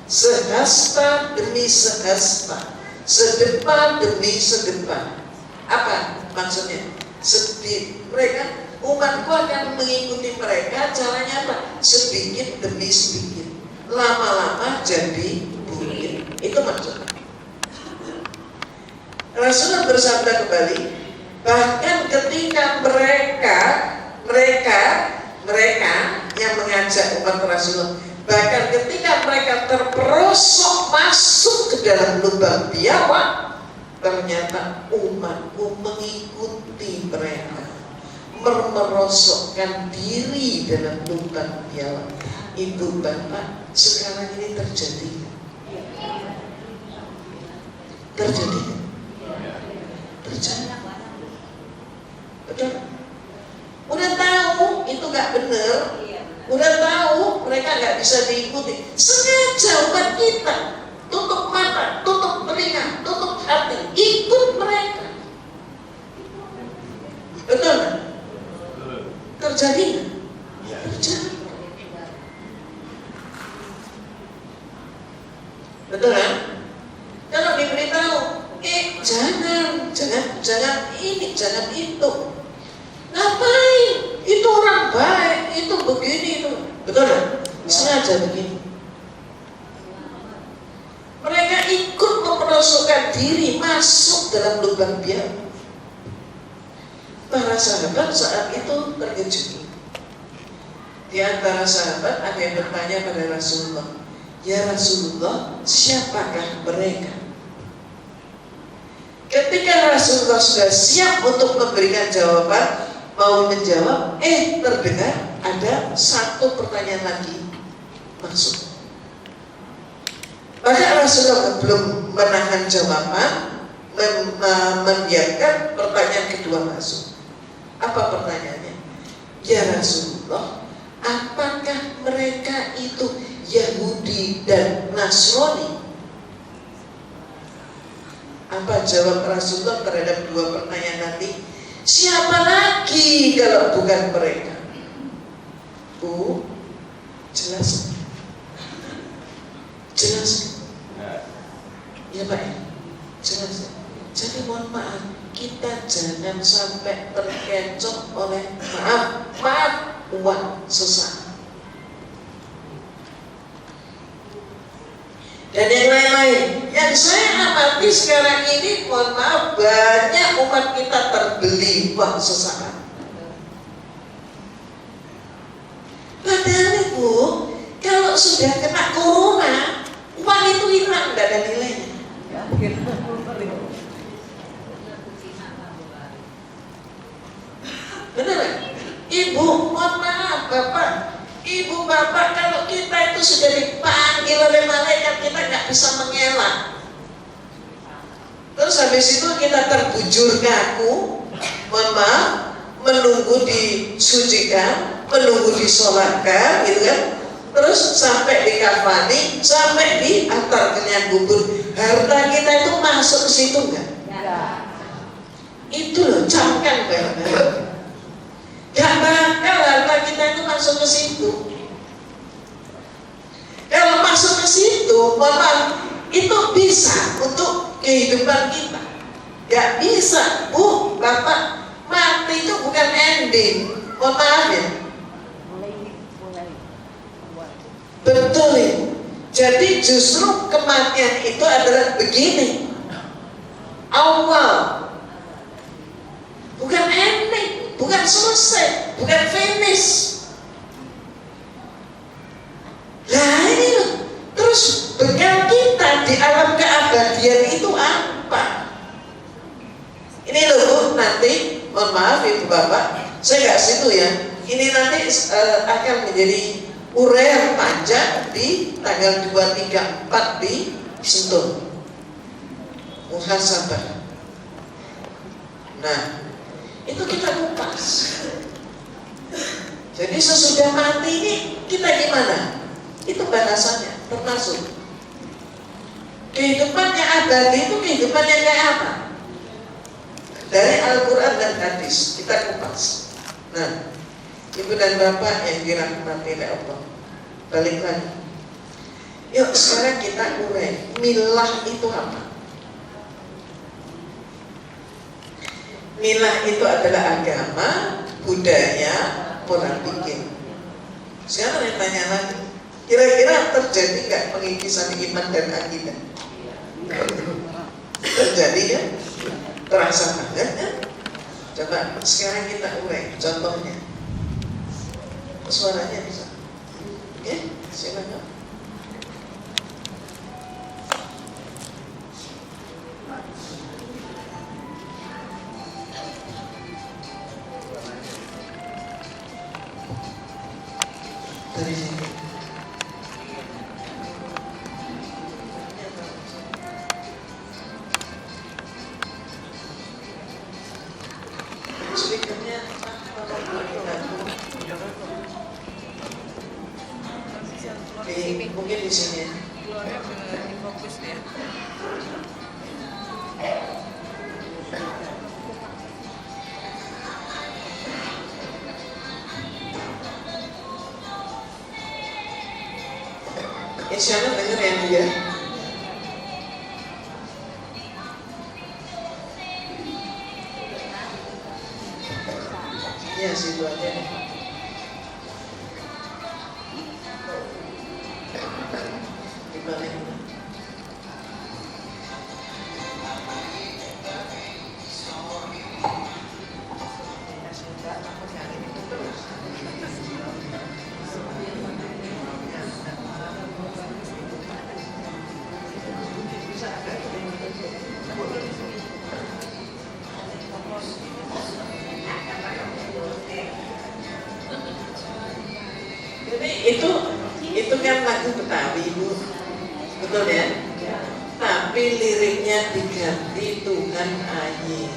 sehasta demi sehasta, sedepan demi sedepan. Apa maksudnya? Mereka, umatku akan mengikuti mereka. Caranya apa? Sedikit demi sedikit, lama-lama jadi bukit. Itu maksudnya. Rasulullah bersabda kembali, bahkan ketika mereka yang mengajak umat Rasulullah, bahkan ketika mereka terperosok masuk ke dalam lubang biawak, ternyata umatku mengikuti mereka, merosokkan diri dalam lubang biawak. Ibu bapak, sekarang ini terjadi. Terjadi. Betul. Udah tahu itu nggak benar, udah tahu mereka nggak bisa diikuti. Sengaja umat kita tutup mata, tutup telinga, tutup hati, ikut mereka. Betul? Terjadi? Terjadi. Betul kan? Kalau diberitahu, jangan ini, jangan itu. Ngapain? Itu orang baik, itu begini, itu. Betul kan? Sengaja begini. Mereka ikut memperosokkan diri masuk dalam lubang biawak. Para sahabat saat itu terkejut. Di antara sahabat ada yang bertanya pada Rasulullah, ya Rasulullah, siapakah mereka? Ketika Rasulullah sudah siap untuk memberikan jawaban, mau menjawab, terdengar ada satu pertanyaan lagi masuk. Maka Rasulullah belum menahan jawaban, membiarkan pertanyaan kedua masuk. Apa pertanyaannya? Ya Rasulullah, apakah mereka itu Yahudi dan Nasrani? Apa jawab Rasulullah terhadap dua pertanyaan nanti? Siapa lagi kalau bukan mereka? Bu, jelas? Jelas? Ya Pak, jelas. Jadi mohon maaf, kita jangan sampai terkecoh oleh uang sesaat. Dan yang lain-lain. Yang saya amati sekarang ini, mohon maaf, banyak umat kita terbeli uang sesaat. Padahal Ibu, kalau sudah kena corona, uang itu hilang, tidak ada nilainya. Benar? Ibu, mohon maaf Bapak, Ibu Bapak, kalau kita itu sudah dipanggil oleh malaikat, kita nggak bisa mengelak. Terus habis itu kita terbujur kaku, mohon maaf, menunggu disucikan, menunggu disolatkan, gitu kan? Terus sampai dikafani, sampai diantar kenyang kubur, harta kita itu masuk ke situ nggak? Itu loh, camkan banget. Gak bakal harta kita itu masuk ke situ. Kalau masuk ke situ, mohon itu bisa untuk kehidupan kita. Gak bisa, Bu, Bapak, mati itu bukan ending. Mohon maaf ya. Betul ya. Jadi justru kematian itu adalah begini, awal, bukan ending, bukan selesai, bukan finish. Nah ini loh. Terus bekal kita di alam keabadian itu apa? Ini loh Bu, nanti mohon maaf Ibu Bapak, saya nggak situ ya. Ini nanti akan menjadi uraian panjang di tanggal 2, 3, 4 di Sentul. Muhasabah. Nah, itu kita kupas. Jadi sesudah mati ini kita gimana? Itu bahasannya, termasuk kehidupannya abadi itu kehidupannya kayak apa? Dari Al-Quran dan hadis kita kupas. Nah, Ibu dan Bapak yang dirahmati oleh Allah, balik lagi. Yuk sekarang kita urai, milah itu apa? Milah itu adalah agama, budaya, pola pikir. Sekarang saya tanya lagi, kira-kira terjadi nggak pengikisan iman dan akidah? Terjadi ya? Terasa banget ya? Coba sekarang kita urai contohnya. Suaranya bisa? Oke, silakan. Dari sini. Speakernya mungkin di sini ya. Keluarnya fokus ya. Insya Allah dengar ya dia. Ya situ aja. Gimana? Jadi itu kan lagu Betawi Bu, betul ya? Tapi liriknya diganti Tuhan Ayi.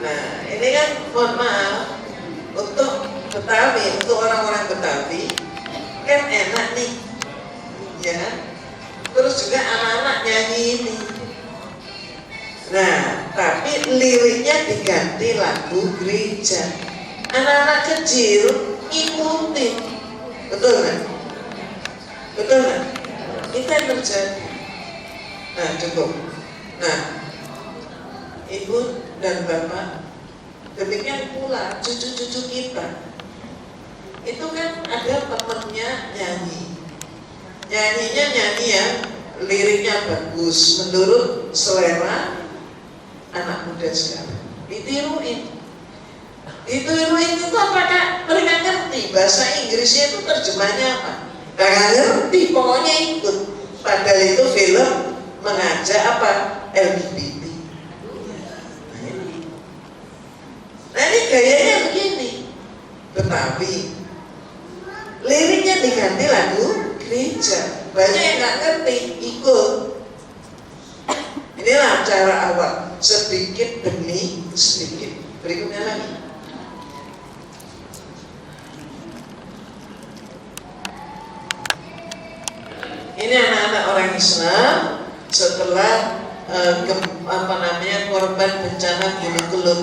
Nah ini kan mohon maaf untuk Betawi, untuk orang-orang Betawi kan enak nih, ya. Terus juga anak-anak nyanyi ini. Nah tapi liriknya diganti lagu gereja. Anak-anak kecil ikutin, betul kan? Betul kan? Itu yang terjadi. Nah cukup. Nah Ibu dan Bapak, demikian pula cucu-cucu kita. Itu kan ada temennya nyanyi. Nyanyinya nyanyi yang liriknya bagus menurut selera anak muda sekarang. Ditiruin. Ditiruin itu apakah mereka ngerti? ngerti bahasa Inggrisnya itu terjemahnya apa. Nggak ngerti, pokoknya ikut. Padahal itu film mengajak apa? LGBT. Nah ini gayanya begini. Tetapi liriknya diganti lagu gereja. Banyak yang nggak ngerti, ikut. Inilah cara awal, sedikit demi sedikit. Berikutnya lagi. Ini anak-anak orang Islam setelah korban bencana Gunung Kelut.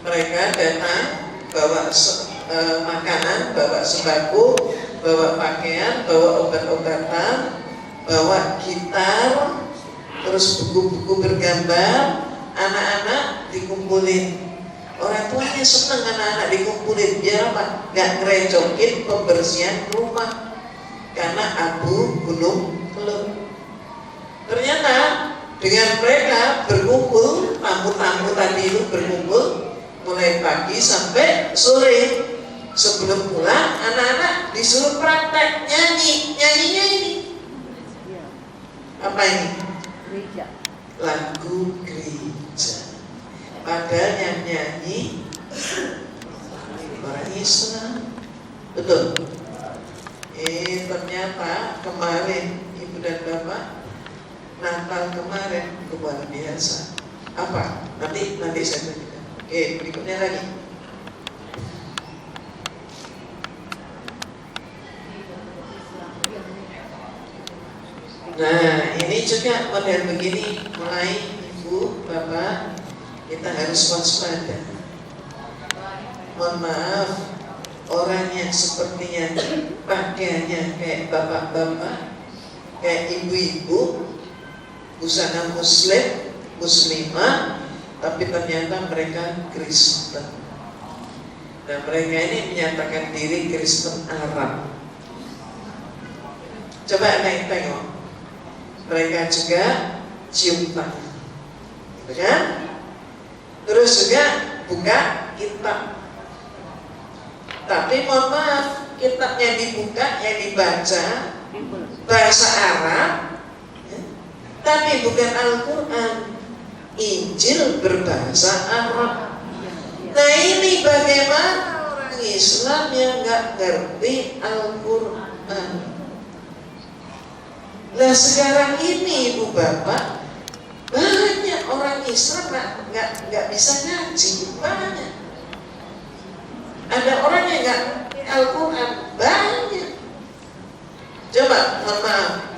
Mereka datang bawa makanan, bawa sembako, bawa pakaian, bawa obat-obatan, bawa gitar, terus buku-buku bergambar. Anak-anak dikumpulin. Orang tuanya senang anak-anak dikumpulin. Biar apa? Gak ngerecokin pembersihan rumah karena abu Gunung Kelut. Ternyata dengan mereka berkumpul, tamu-tamu tadi itu berkumpul mulai pagi sampai sore. Sebelum pulang, anak-anak disuruh praktek nyanyi. Nyanyinya ini apa ini? Lagu gereja. Padahal yang nyanyi orang Islam. Betul. Ternyata kemarin Ibu dan Bapak Natal kemarin luar biasa. Apa? Nanti saya tunjukkan. Oke, berikutnya lagi. Nah, ini juga model begini. Mulai Ibu, Bapak, kita harus waspada. Mohon maaf, orang yang sepertinya pakaiannya kayak bapak-bapak, kayak ibu-ibu, busana muslim, muslimah, tapi ternyata mereka Kristen. Nah, mereka ini menyatakan diri Kristen Arab. Coba naik tengok, mereka juga cium tangan, gitu kan? Terus juga buka kitab. Tapi mohon maaf, kitabnya dibuka, yang dibaca bahasa Arab, ya, tapi bukan Al-Quran. Injil berbahasa Arab. Nah ini bagaimana orang Islam yang nggak ngerti Al-Quran. Nah sekarang ini Ibu Bapak, banyak orang Islam nggak bisa ngaji, banyak. Ada orang yang nggak ngerti Al-Quran, banyak. Coba, mohon maaf,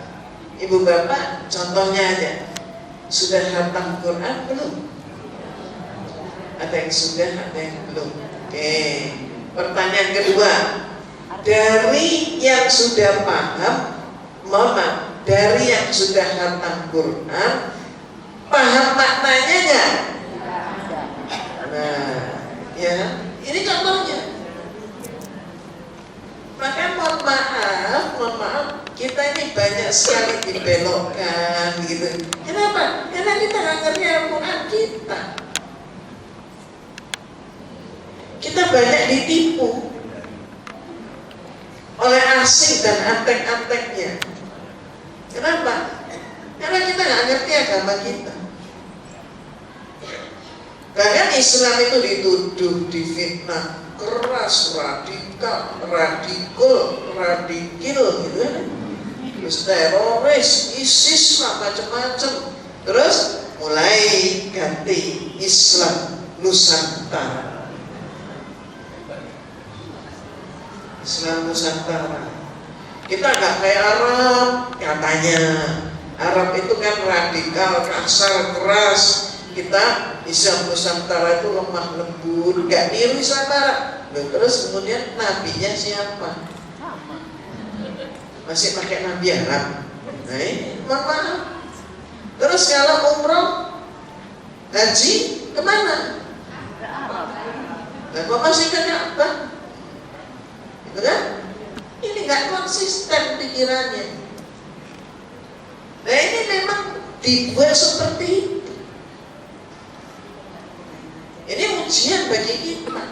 Ibu Bapak, contohnya aja, sudah hafal Quran belum? Ada yang sudah, ada yang belum. Oke. Pertanyaan kedua, dari yang sudah paham, mohon maaf, dari yang sudah hafal Quran, paham maknanya nggak? Nah, ya, ini contohnya. Maka mohon maaf, kita ini banyak sekali dibelokkan gitu. Kenapa? Karena kita nggak ngerti Al-Quran kita. Kita banyak ditipu oleh asing dan antek-anteknya. Kenapa? Karena kita nggak ngerti agama kita. Bahkan Islam itu dituduh, difitnah keras, radikal, gitu kan? Terus teroris, ISIS lah, macam-macam. Terus mulai ganti Islam Nusantara. Islam Nusantara. Kita nggak kayak Arab katanya. Arab itu kan radikal, kasar, keras. Kita Islam Nusantara itu lemah lembut, nggak niru Islam Arab. Terus kemudian nabinya siapa? Masih pakai nabi Arab. Nah ini mohon maaf. Terus kalau umroh, haji kemana? Nah kok masih ke Ka'bah? Gitu kan? Ini nggak konsisten pikirannya. Nah ini memang dibuat seperti itu. Ini ujian bagi kita.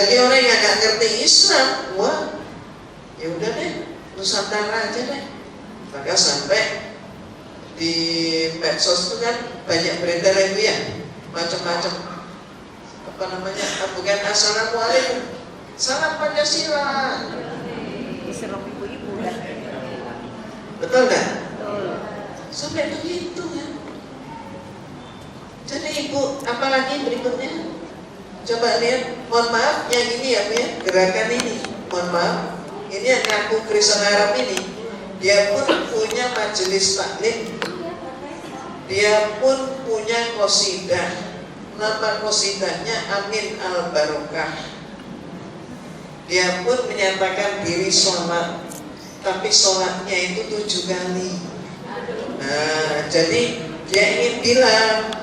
Bagi orang yang nggak ngerti Islam, wah, ya udah deh, Nusantara aja deh. Maka sampai di medsos itu kan banyak beredar itu ya, macam-macam. Apa namanya? Bukan assalamualaikum, salam Pancasila. Diserang ibu-ibu lah. Betul nggak? Sampai begitu ya. Jadi ibu, apalagi berikutnya? Coba lihat, mohon maaf, yang ini ya Bu ya, gerakan ini, mohon maaf, ini yang ngaku Kristen Arab ini, dia pun punya majelis taklim, dia pun punya qosidah, nama qosidahnya Amin Al-Barokah. Dia pun menyatakan diri sholat, tapi sholatnya itu 7 kali. Nah, jadi dia ingin bilang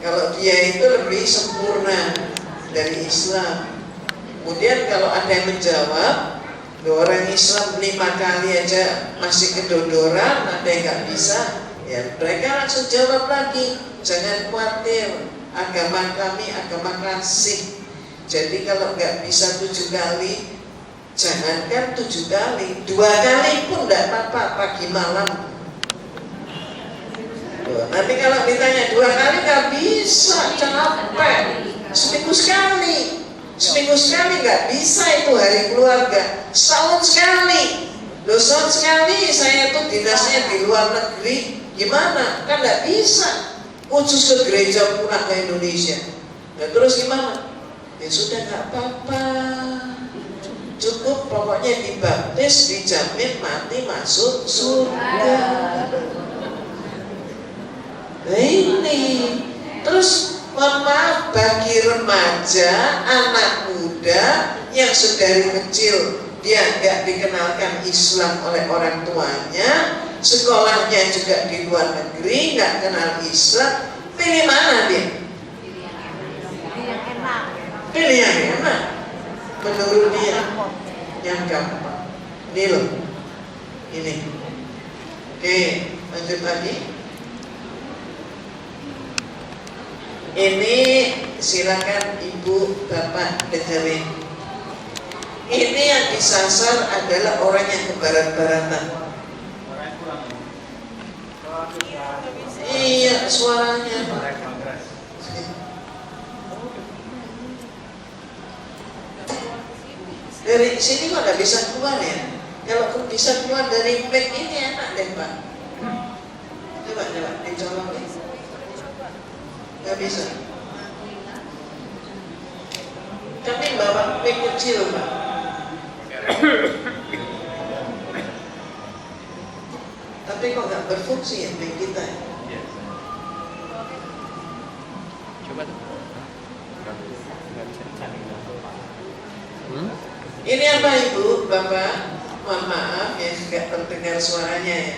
kalau dia itu lebih sempurna dari Islam. Kemudian kalau ada yang menjawab, orang Islam 5 kali aja masih kedodoran, ada yang nggak bisa, ya mereka langsung jawab lagi, jangan khawatir, agama kami agama kasih. Jadi kalau nggak bisa 7 kali, jangankan 7 kali, 2 kali pun nggak apa-apa, pagi malam. Nanti kalau ditanya 2 kali nggak bisa, capek. Seminggu sekali nggak bisa, itu hari keluarga. Setahun sekali, setahun sekali saya tuh dinasnya di luar negeri, gimana? Kan nggak bisa. Khusus ke gereja pulang ke Indonesia. Nah terus gimana? Ya sudah nggak apa-apa. Cukup pokoknya dibaptis, dijamin mati masuk surga. Nah ini terus. Mohon maaf, bagi remaja, anak muda yang sedari kecil dia nggak dikenalkan Islam oleh orang tuanya, sekolahnya juga di luar negeri, nggak kenal Islam, pilih mana dia? Pilih yang enak. Menurut dia yang gampang. Ini loh, ini. Oke, lanjut lagi. Ini silakan ibu bapak dengerin. Ini yang disasar adalah orang yang ke barat-baratan. Iya suaranya. Dari sini kok nggak bisa keluar ya? Kalau bisa keluar dari mic ini enak deh Pak. Coba dicolok deh. Nggak bisa. Kami bawa mic kecil Pak. Tapi kok nggak berfungsi ya mic kita? Coba tuh. Ini apa Ibu, Bapak? Mohon maaf ya, nggak terdengar suaranya ya.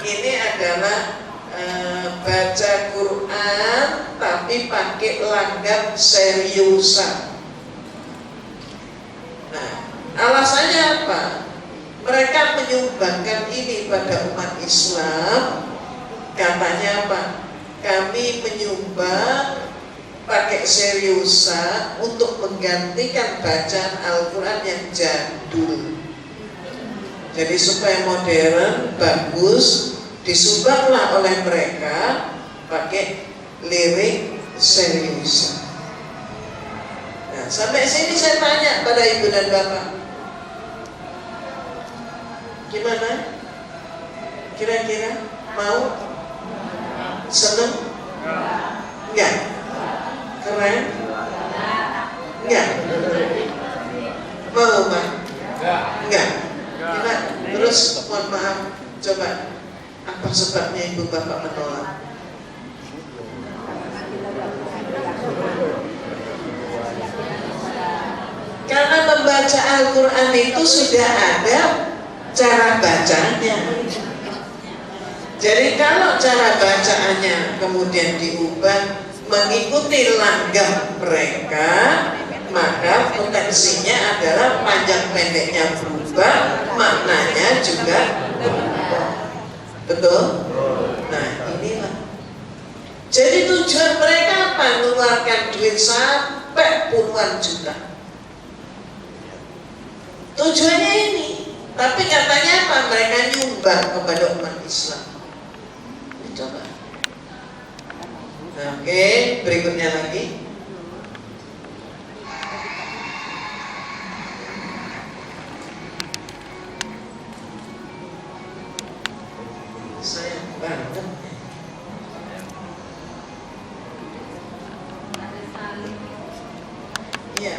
Ini adalah baca Quran tapi pakai langgam seriusan. Nah, alasannya apa? Mereka menyumbangkan ini pada umat Islam. Katanya apa? Kami menyumbang pakai seriusan untuk menggantikan bacaan Al-Quran yang jadul. Jadi supaya modern, bagus, disumbanglah oleh mereka pakai lirik seriusan. Nah, sampai sini saya tanya pada ibu dan bapak, gimana? Kira-kira mau? Seneng? Enggak? Keren? Enggak? Mau Pak? Enggak? Kita terus mohon maaf, coba apa sebabnya ibu bapak menolak? Karena membaca Al-Quran itu sudah ada cara bacanya. Jadi kalau cara bacaannya kemudian diubah mengikuti langgam mereka, maka potensinya adalah panjang pendeknya berubah, maknanya juga berubah. Betul? Nah inilah. Jadi tujuan mereka apa? Mengeluarkan duit sampai puluhan juta. Tujuannya ini. Tapi katanya apa? Mereka nyumbang kepada umat Islam. Coba. Oke, berikutnya lagi. Sayang banget. Iya.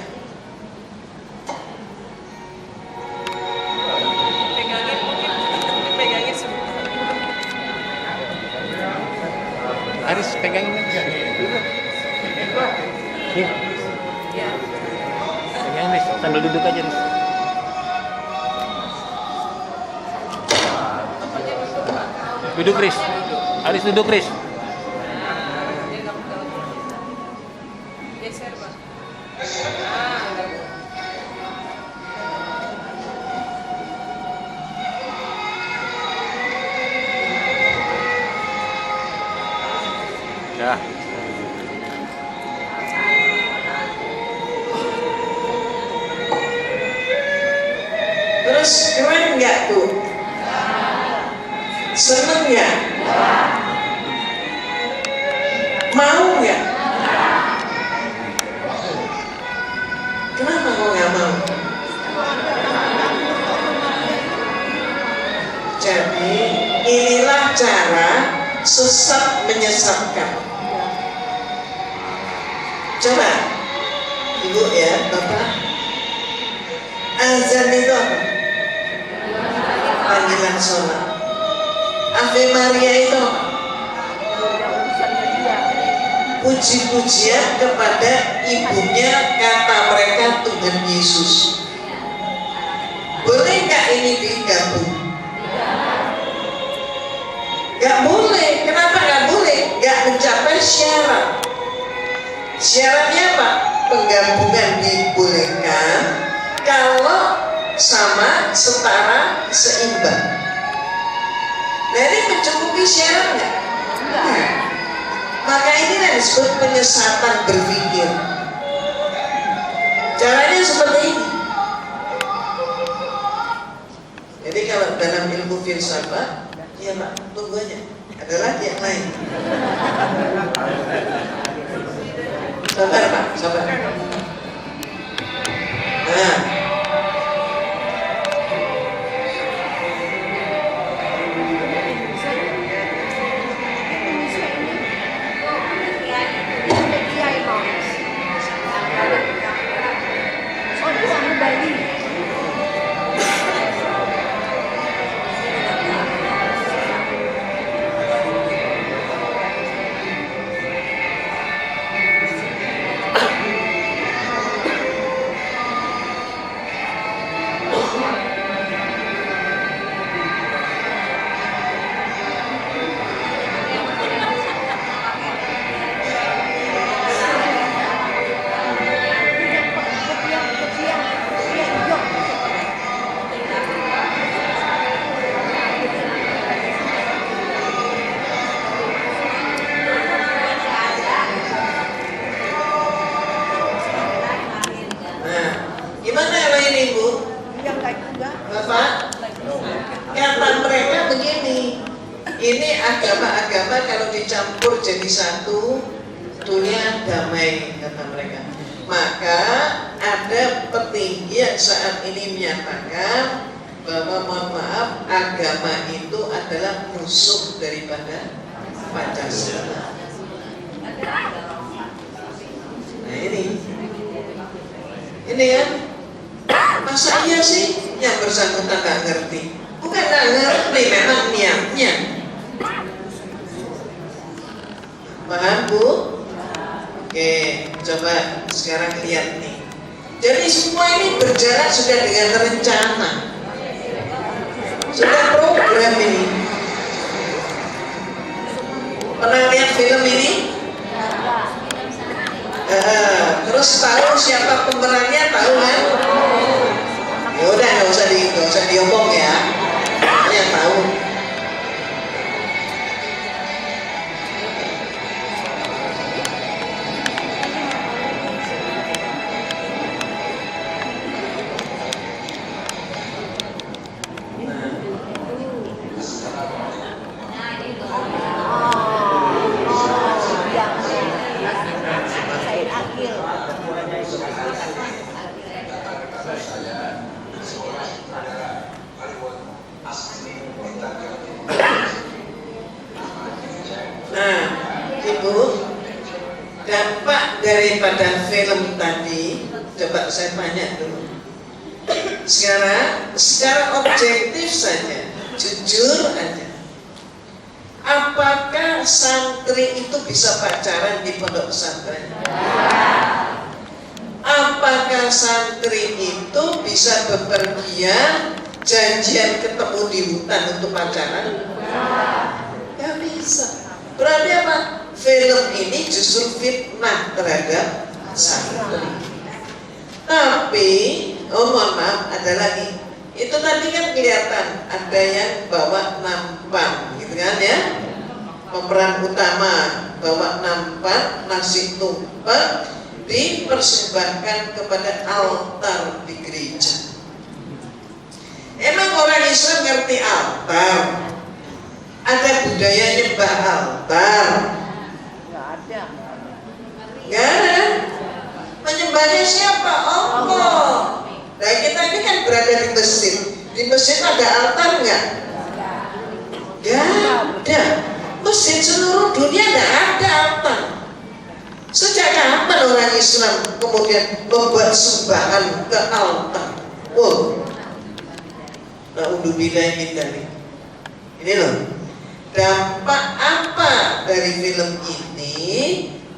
Pegangin semua. Aris pegangin aja. Nih, Ya. pegangin Aris, sambil duduk aja Aris. Duduk Aris. Aris duduk Aris. Dia nggak mau geser, Pak. Udah. Dah. Terus keren nggak tuh? Seneng nggak? Mau nggak? Kenapa kok nggak mau? Jadi inilah cara sesat menyesatkan. Coba, Ibu ya, Bapak. Azan itu apa? Panggilan sholat. Ave Maria itu apa? Puji-pujian kepada ibunya, kata mereka Tuhan Yesus. Boleh nggak ini digabung? Nggak boleh. Kenapa nggak boleh? Nggak mencapai syarat. Syaratnya apa? Penggabungan dibolehkan kalau sama, setara, seimbang. Nah ini mencukupi syarat nggak? Nah, maka inilah disebut penyesatan berpikir. Caranya seperti ini. Jadi kalau dalam ilmu filsafat, ya Pak, tunggu aja. Ada lagi yang lain. Sabar Pak, sabar. Nah, gimana ini Bu? Bapak, kata mereka begini. Ini agama-agama kalau dicampur jadi satu, dunia damai, kata mereka. Maka ada petinggi yang saat ini menyatakan bahwa mohon maaf, agama itu adalah musuh daripada Pancasila. Nah ini kan, masa iya sih yang bersangkutan nggak ngerti? Bukan nggak ngerti, memang niatnya. Paham Bu? Oke, coba sekarang lihat nih. Jadi semua ini berjalan sudah dengan rencana, sudah program ini. Pernah lihat film ini? Terus tahu siapa pemerannya, tahu kan? Ya udah nggak usah diomong ya. Yang tahu. Ibu, dampak daripada film tadi, coba saya tanya dulu. Sekarang, secara objektif saja, jujur aja, apakah santri itu bisa pacaran di pondok pesantren? Apakah santri itu bisa bepergian, janjian ketemu di hutan untuk pacaran? Gak bisa. Berarti apa? Film ini justru fitnah terhadap santri. Tapi, mohon maaf, ada lagi. Itu tadi kan kelihatan ada yang bawa nampan, gitu kan ya? Pemeran utama bawa nampan, nasi tumpeng dipersembahkan kepada altar di gereja. Emang orang Islam ngerti altar? Ada budaya nyembah altar? Nggak ada. Menyembahnya siapa? Allah. Nah kita ini kan berada di masjid. Di masjid ada altar nggak? Nggak ada. Masjid seluruh dunia nggak ada altar. Sejak kapan orang Islam kemudian membuat sembahan ke altar? Oh, na'udzubillah min dzalik. Ini loh, dampak apa dari film ini?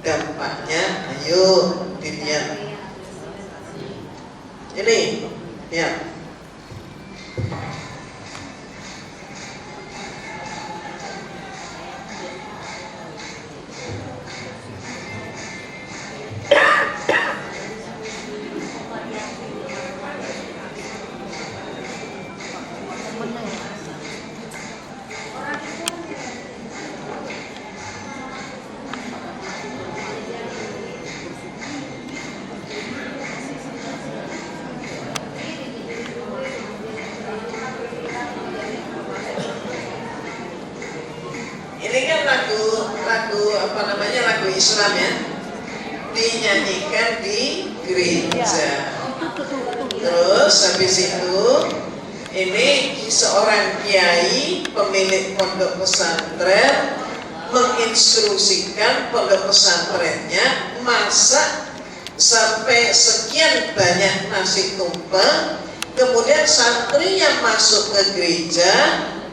Dampaknya, ayo dilihat. Ini, lihat. Ini kan lagu Islam ya, dinyanyikan di gereja. Terus habis itu ini seorang kiai pemilik pondok pesantren menginstruksikan pondok pesantrennya masak sampai sekian banyak nasi tumpeng, kemudian santri yang masuk ke gereja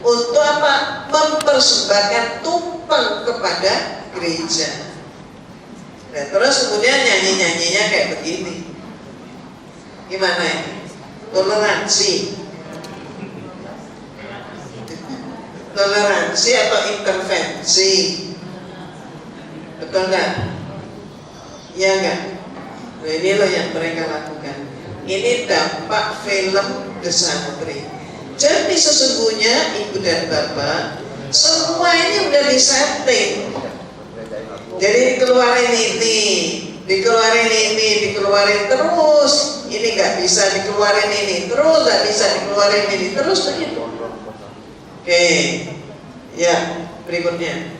untuk apa? Mempersembahkan tumpeng kepada gereja. Nah, terus kemudian nyanyi-nyanyinya kayak begini. Gimana ini? Toleransi. Toleransi atau intervensi? Betul nggak? Iya nggak? Nah, ini loh yang mereka lakukan. Ini dampak film The Santri. Jadi sesungguhnya ibu dan bapak, semua ini udah disetting. Jadi dikeluarin ini, dikeluarin terus. Ini nggak bisa dikeluarin ini, terus nggak bisa dikeluarin ini, terus begitu. Oke, ya berikutnya.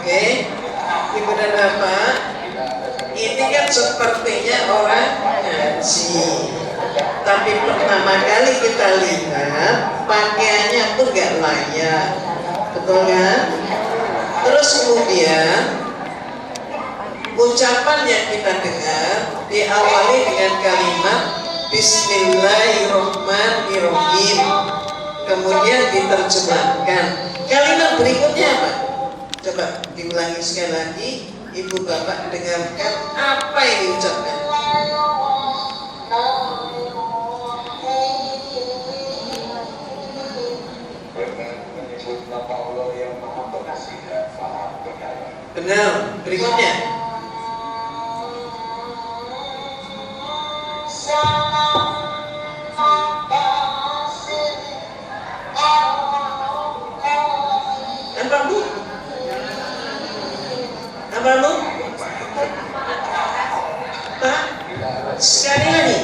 Oke, ibu dan bapak, ini kan sepertinya orang ngaji, tapi pertama kali kita lihat pakaiannya pun gak layak, betul kan? Terus kemudian ucapan yang kita dengar diawali dengan kalimat Bismillahirrahmanirrahim, kemudian diterjemahkan. Kalimat berikutnya apa? Coba diulangi sekali lagi, ibu bapak dengarkan apa yang diucapkan. Benar, berikutnya. Apa bu? Apa Apa Bu? Pak? Sekali lagi.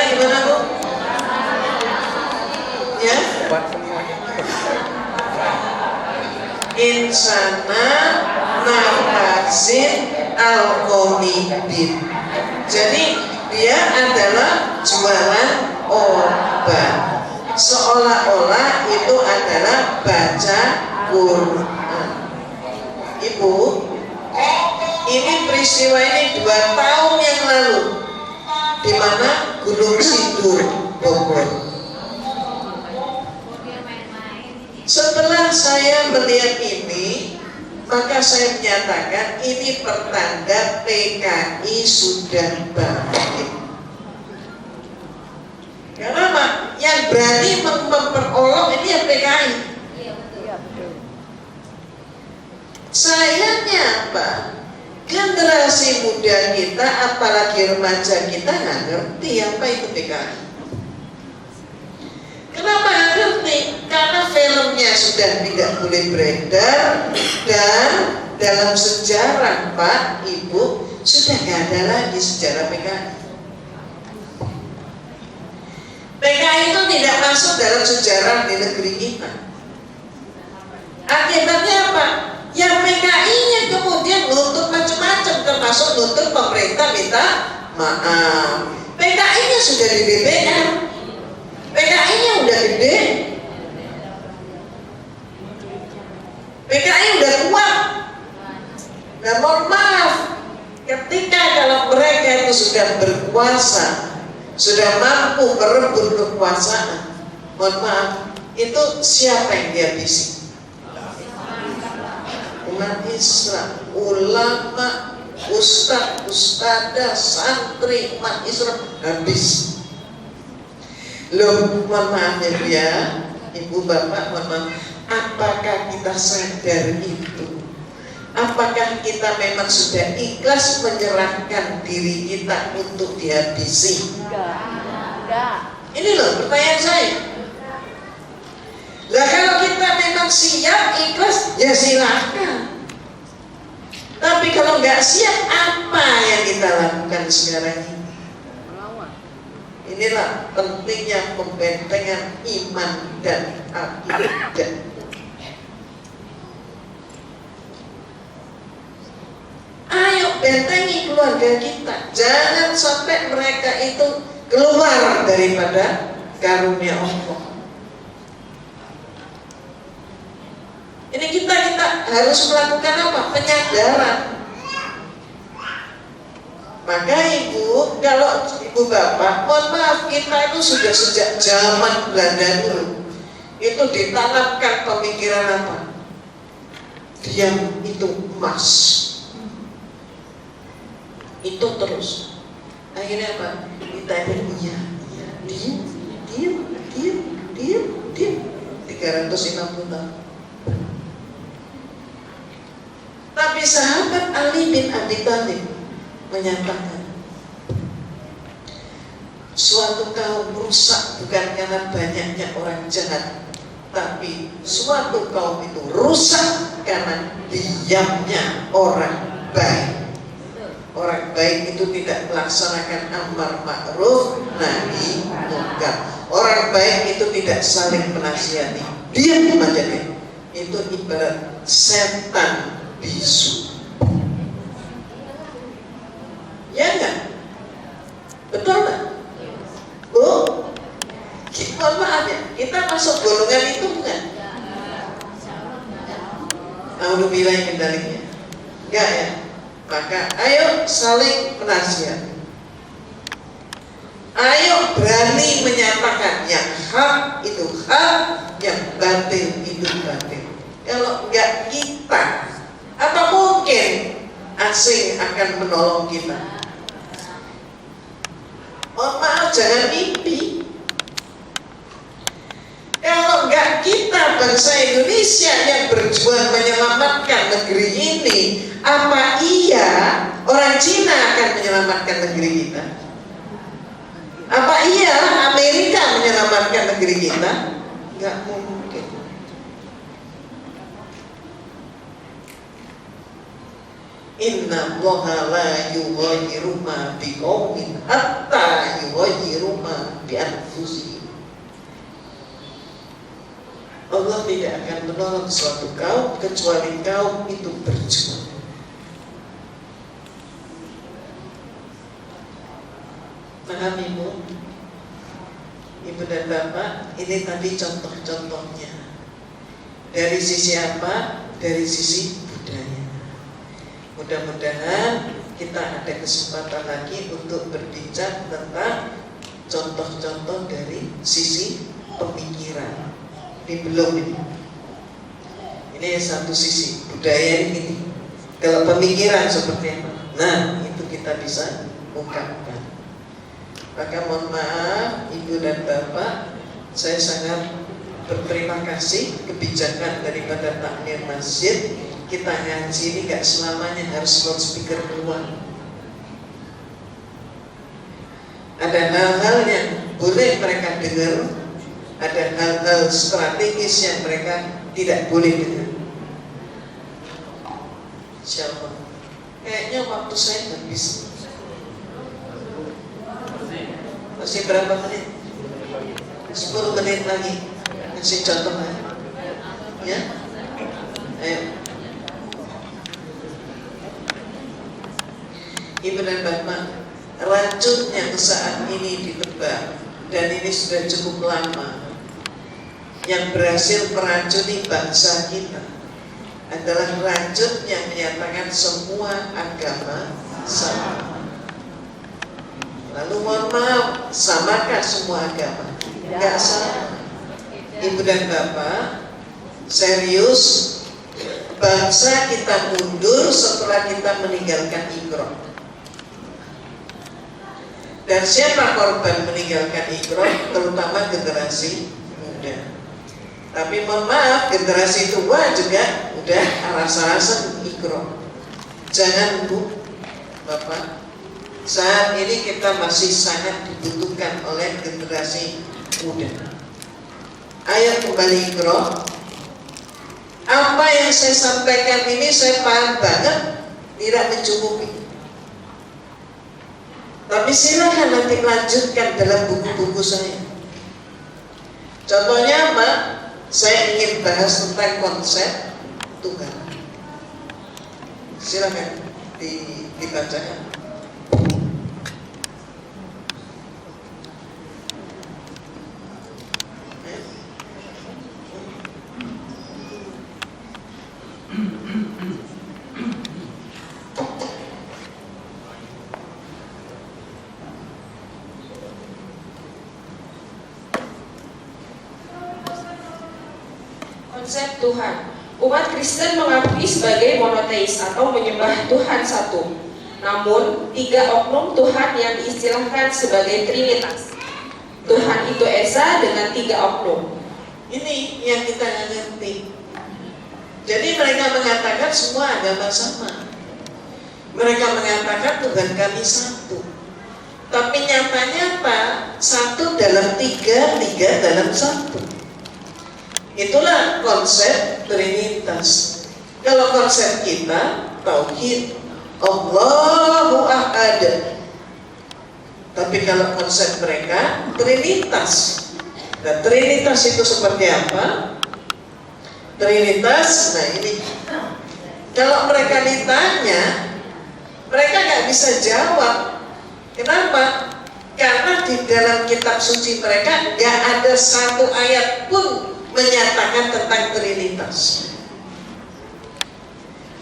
Gimana Bu? Ya? Insana nafasin alkomibin. Jadi dia adalah jualan obat, seolah-olah itu adalah baca Quran. Ibu, ini peristiwa ini 2 tahun yang lalu, di mana Gunung Sindur, Bogor. Setelah saya melihat ini, maka saya menyatakan ini pertanda PKI sudah bangkit. Kenapa? Yang berani memperolok ini ya PKI. Sayangnya apa? Generasi muda kita, apalagi remaja kita nggak ngerti apa itu PKI. Kenapa nggak ngerti? Karena filmnya sudah tidak boleh beredar, dan dalam sejarah Pak, Ibu, sudah nggak ada lagi sejarah PKI. PKI itu tidak masuk dalam sejarah di negeri kita. Akibatnya apa? Yang PKI-nya kemudian nuntut macam-macam, termasuk nuntut pemerintah minta maaf. PKI-nya sudah di DPR, PKI-nya udah gede, PKI udah kuat. Nah, mohon maaf, ketika kalau mereka itu sudah berkuasa, sudah mampu merebut kekuasaan, mohon maaf, itu siapa yang dihabisi? Umat Islam, ulama, ustadz, ustadzah, santri, umat Islam habis. Loh, mohon maaf ya, Ibu Bapak, mohon maaf. Apakah kita sadar itu? Apakah kita memang sudah ikhlas menyerahkan diri kita untuk dihabisi? Enggak. Ini loh pertanyaan saya. Lah kalau kita memang siap ikhlas, ya silahkan. Tapi kalau nggak siap, apa yang kita lakukan sekarang ini? Inilah pentingnya pembentengan iman dan akidah. Ayo bentengi keluarga kita. Jangan sampai mereka itu keluar daripada karunia Allah. Ini kita harus melakukan apa? Penyadaran. Maka Ibu, kalau Ibu Bapak, mohon maaf, kita itu sudah sejak zaman Belanda dulu itu ditanamkan pemikiran apa? Diam itu emas. Itu terus. Akhirnya apa? Kita ini diam 350 tahun. Tapi sahabat Ali bin Abi Thalib menyatakan, suatu kaum rusak bukan karena banyaknya orang jahat, tapi suatu kaum itu rusak karena diamnya orang baik. Orang baik itu tidak melaksanakan amar ma'ruf nahi munkar. Orang baik itu tidak saling menasihati, diam aja deh. Itu ibarat setan bisu. Ya enggak? Betul enggak? Bu, mohon maaf ya, kita masuk golongan itu bukan? Alhamdulillah kendalinya. Enggak ya? Maka ayo saling menasihati. Ayo berani menyatakan yang hak itu hak, yang batil itu batil. Kalau enggak kita, apa mungkin asing akan menolong kita? Mohon maaf, jangan mimpi. Maka kita bangsa Indonesia yang berjuang menyelamatkan negeri ini, apa iya orang Cina akan menyelamatkan negeri kita? Apa iya Amerika menyelamatkan negeri kita? Nggak mungkin. Inna Allaha la yughayyiru ma biqaumin hatta yughayyiru ma bi anfusihim. Allah tidak akan menolong suatu kaum kecuali kaum itu berjuang. Paham Ibu? Ibu dan Bapak, ini tadi contoh-contohnya. Dari sisi apa? Dari sisi budaya. Mudah-mudahan kita ada kesempatan lagi untuk berbicara tentang contoh-contoh dari sisi pemikiran. Ini belum ini. Ini satu sisi budaya ini. Kalau pemikiran seperti apa? Nah, itu kita bisa ungkapkan. Maka mohon maaf Ibu dan Bapak, saya sangat berterima kasih kebijakan daripada takmir masjid. Kita ngaji ini gak selamanya harus loudspeaker keluar. Ada hal-hal yang boleh mereka dengar, ada hal-hal strategis yang mereka tidak boleh dengar. Siapa? Kayaknya waktu saya habis. Masih berapa menit? 10 menit lagi. Kasih contoh lagi. Ya? Ayo. Ibu dan Bapak, racun yang saat ini ditebak dan ini sudah cukup lama, yang berhasil meracuni bangsa kita adalah racun yang menyatakan semua agama sama. Lalu mohon maaf, samakah semua agama? Enggak sama. Ibu dan Bapak, serius, bangsa kita mundur setelah kita meninggalkan Iqra. Dan siapa korban meninggalkan Iqra? Terutama generasi muda. Tapi mohon maaf, generasi tua juga udah rasa-rasa Iqra. Jangan Bu, Bapak, saat ini kita masih sangat dibutuhkan oleh generasi muda. Ayo kembali Iqra. Apa yang saya sampaikan ini saya paham banget, tidak mencukupi. Tapi silakan nanti lanjutkan dalam buku-buku saya. Contohnya apa? Saya ingin bahas tentang konsep Tuhan. Silakan dibacakan. Konsep Tuhan. Umat Kristen mengakui sebagai monoteis atau menyembah Tuhan satu. Namun, 3 oknum Tuhan yang diistilahkan sebagai Trinitas. Tuhan itu Esa dengan 3 oknum. Ini yang kita ngerti. Jadi mereka mengatakan semua agama sama. Mereka mengatakan Tuhan kami satu. Tapi nyatanya apa? Satu dalam tiga, tiga dalam satu. Itulah konsep Trinitas. Kalau konsep kita tauhid, Allahu Ahad. Tapi kalau konsep mereka Trinitas. Dan Trinitas itu seperti apa? Trinitas, nah ini. Kalau mereka ditanya, mereka nggak bisa jawab. Kenapa? Karena di dalam kitab suci mereka nggak ada satu ayat pun menyatakan tentang Trinitas.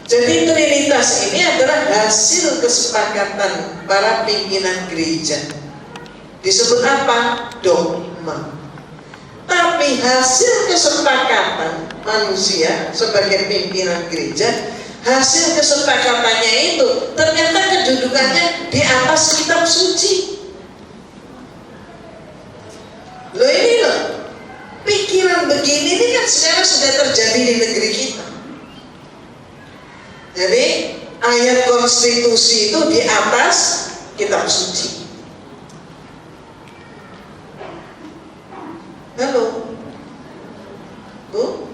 Jadi Trinitas ini adalah hasil kesepakatan para pimpinan gereja. Disebut apa? Dogma. Tapi hasil kesepakatan manusia sebagai pimpinan gereja, hasil kesepakatannya itu ternyata kedudukannya di atas kitab suci. Loh ini loh, pikiran begini ini terjadi di negeri kita. Jadi ayat konstitusi itu di atas kitab suci. Halo, Bu?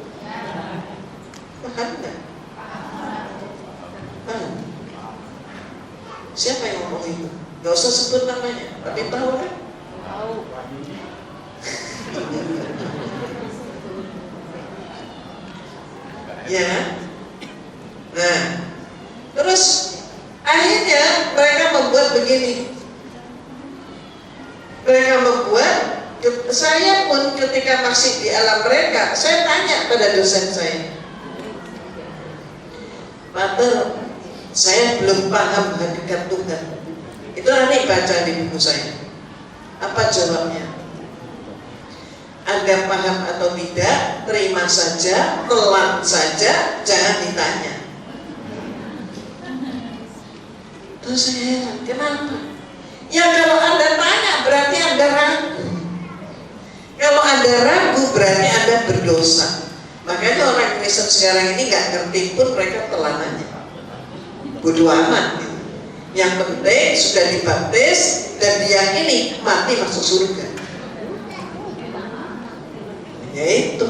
Paham nggak? Paham? Siapa yang ngomong itu? Gak usah sebut namanya, tapi tahu kan? Tahu. Ya. Nah, terus akhirnya mereka membuat begini. Mereka membuat, saya pun ketika masih di alam mereka, saya tanya pada dosen saya, Pater, saya belum paham hakikat Tuhan. Itu nanti baca di buku saya. Apa jawabnya? Anda paham atau tidak, terima saja, telan saja, jangan ditanya. Terus saya heran, kenapa? Ya kalau Anda tanya berarti Anda ragu. Kalau Anda ragu berarti Anda berdosa. Makanya orang Kristen sekarang ini gak ngerti pun mereka telan aja. Bodoh amat gitu. Yang penting sudah dibaptis dan diyakini mati masuk surga. Ya itu.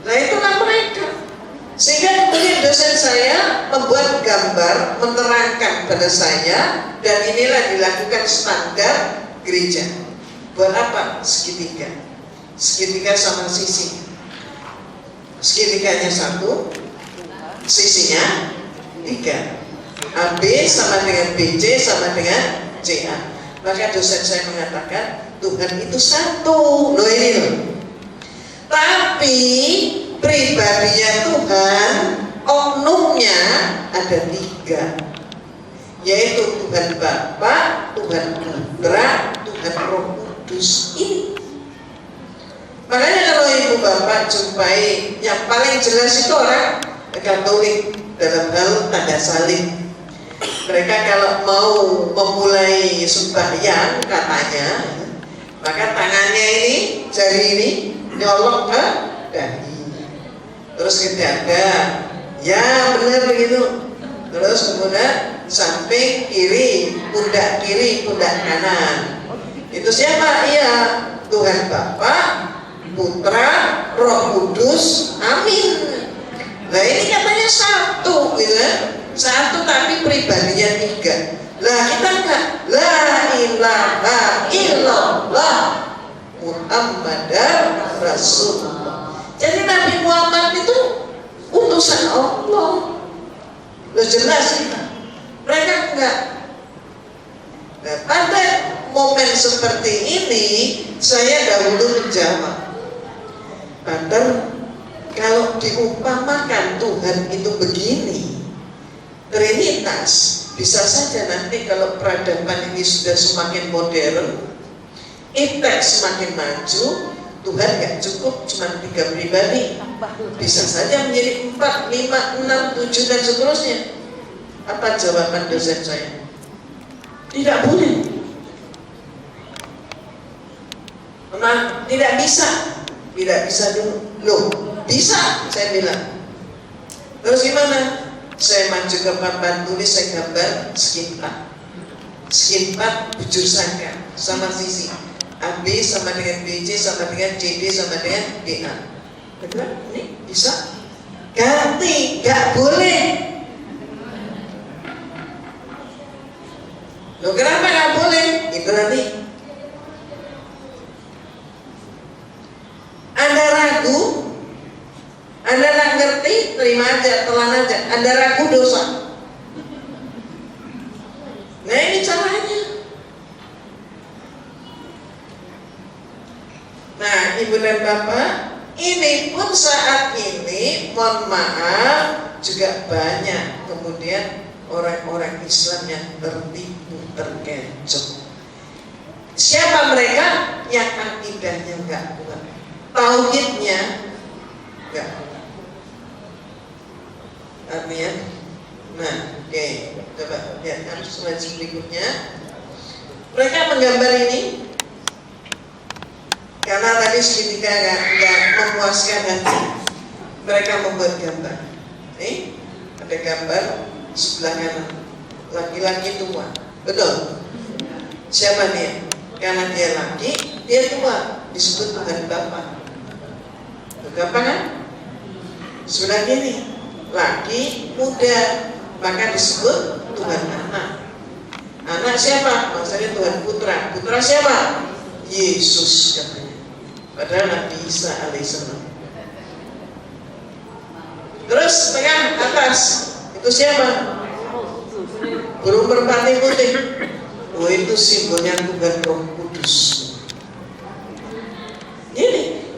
Nah itulah mereka. Sehingga kemudian dosen saya membuat gambar, menerangkan pada saya, dan inilah dilakukan standar gereja. Buat apa? Segitiga. Segitiga sama sisi. Segitiganya satu, sisinya 3. AB sama dengan BC sama dengan CA. Maka dosen saya mengatakan Tuhan itu satu. Loh ini loh. Tapi pribadinya Tuhan, oknumnya ada 3. Yaitu Tuhan Bapa, Tuhan Putra, Tuhan Roh Kudus. Ini. Makanya kalau ibu bapak jumpai yang paling jelas itu orang Katolik dalam hal tanda salib. Mereka kalau mau memulai sembahyang katanya, maka tangannya ini, jari ini nyolok ke dahi, terus ke dada, ya benar begitu. Terus kemudian samping kiri, pundak kanan. Itu siapa? Iya, Tuhan Bapa, Putra, Roh Kudus, amin. Nah ini katanya satu gitu ya. Satu tapi pribadinya 3. Lah kita enggak. La ilaha illallah Muhammadar Rasulullah. Jadi Nabi Muhammad itu utusan Allah. Loh jelas kita. Mereka enggak. Nah, pada momen seperti ini saya dahulu menjawab, Pater, kalau diumpamakan Tuhan itu begini, Trinitas, bisa saja nanti kalau peradaban ini sudah semakin modern, iptek semakin maju, Tuhan gak cukup cuma 3 pribadi, bisa saja menjadi 4, 5, 6, 7 dan seterusnya. Apa jawaban dosen saya? Tidak boleh. Memang tidak bisa. Tidak bisa dulu. Loh, bisa, saya bilang. Terus gimana? Saya maju ke papan tulis, saya gambar skin 4 bujur sangka sama sisi AB sama dengan BC sama dengan CD sama dengan DA. Betul? Ini bisa? Ganti, nggak boleh. Loh kenapa nggak boleh? Itu nanti. Anda ragu, Anda nggak ngerti, terima aja, telan aja. Anda ragu dosa. Nah ini caranya. Nah ibu dan bapak, ini pun saat ini, mohon maaf, juga banyak kemudian orang-orang Islam yang tertipu, terkecoh. Siapa mereka? Yang akidahnya nggak kuat, tauhidnya nggak kuat. Artinya, nah, oke, coba lihat slide berikutnya. Mereka menggambar ini, Karena tadi segitiga nggak memuaskan hati, mereka membuat gambar. Nih, ada gambar sebelah kanan, laki-laki tua, betul? Siapa dia? Karena dia laki, dia tua, disebut Tuhan Bapa. Gampang kan? Sebelah kiri, laki muda, maka disebut Tuhan Anak. Anak siapa? Maksudnya Tuhan Putra. Putra siapa? Yesus katanya. Padahal Nabi Isa alaihissalam. Terus pegang atas, itu siapa? Burung merpati putih. Oh, itu simbolnya Tuhan Roh Kudus.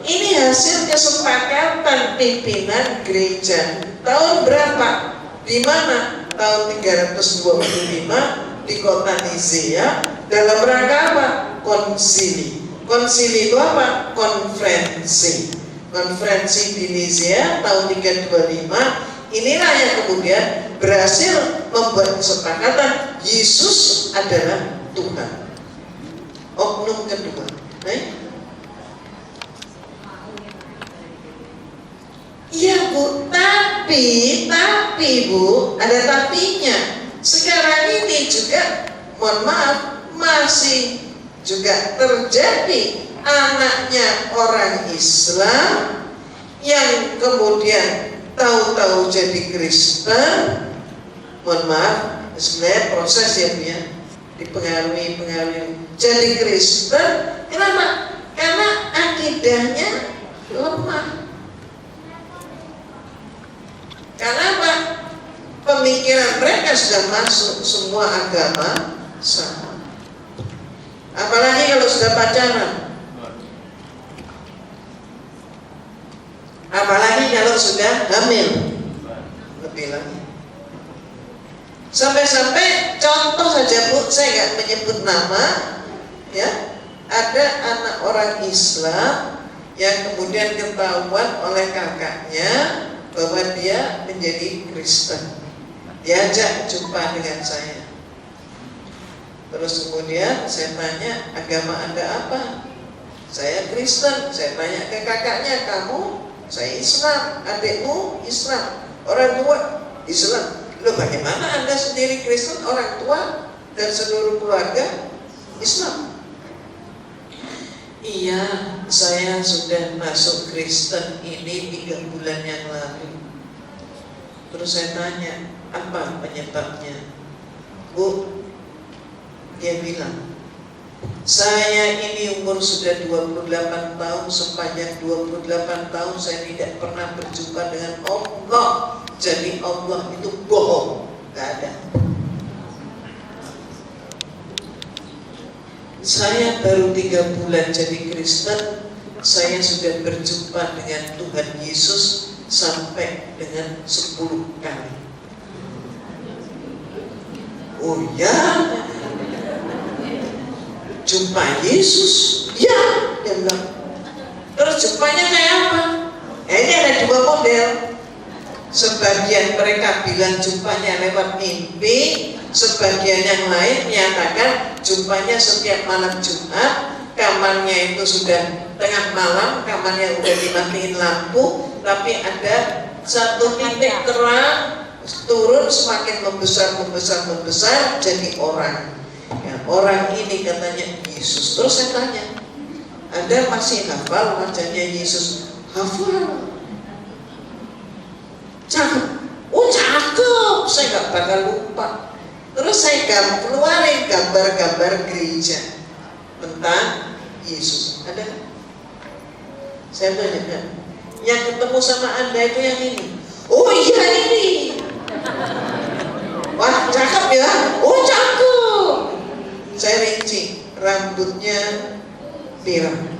Ini hasil kesepakatan pimpinan gereja. Tahun berapa? Di mana? Tahun 325 di kota Nicea. Dalam rangka apa? Konsili. Konsili itu apa? Konferensi. Konferensi di Nicea tahun 325. Inilah yang kemudian berhasil membuat kesepakatan Yesus adalah Tuhan. Oknum kedua. Iya Bu, tapi Bu, ada tapinya. Sekarang ini juga, mohon maaf, masih juga terjadi anaknya orang Islam yang kemudian tahu-tahu jadi Kristen. Mohon maaf, sebenarnya proses ya Bu ya, dipengaruhi jadi Kristen. Kenapa? Karena akidahnya lemah. Karena apa? Pemikiran mereka sudah masuk semua agama sama. Apalagi kalau sudah pacaran. Apalagi kalau sudah hamil. Lebih lagi. Sampai-sampai contoh saja Bu, saya nggak menyebut nama, ya. Ada anak orang Islam yang kemudian ketahuan oleh kakaknya bahwa dia menjadi Kristen. Diajak jumpa dengan saya. Terus kemudian saya tanya, agama Anda apa? Saya Kristen. Saya tanya ke kakaknya, kamu? Saya Islam. Adikmu Islam. Orang tua Islam. Loh, bagaimana Anda sendiri Kristen, orang tua dan seluruh keluarga Islam? Iya, saya sudah masuk Kristen ini 3 bulan yang lalu. Terus saya tanya, apa penyebabnya? Bu, dia bilang, saya ini umur sudah 28 tahun, sepanjang 28 tahun saya tidak pernah berjumpa dengan Allah. Jadi Allah itu bohong, gak ada. Saya baru 3 bulan jadi Kristen, saya sudah berjumpa dengan Tuhan Yesus sampai dengan 10 kali. Oh ya, jumpa Yesus? Ya, dia bilang. Terus jumpanya kayak apa? Ini ada 2 model. Sebagian mereka bilang jumpanya lewat mimpi, sebagian yang lain menyatakan jumpanya setiap malam Jumat. Kamarnya itu sudah tengah malam, kamarnya udah dimatiin lampu, tapi ada satu titik terang turun semakin membesar jadi orang. Ya, orang ini katanya Yesus. Terus saya tanya, Anda masih hafal wajahnya Yesus? Hafal. Cakep. Oh cakep, saya gak bakal lupa. Terus saya keluarin gambar-gambar gereja tentang Yesus. Ada? Saya tanya, yang ketemu sama Anda itu yang ini? Oh iya ini. Wah cakep ya? Oh cakep. Saya rinci, rambutnya pirang.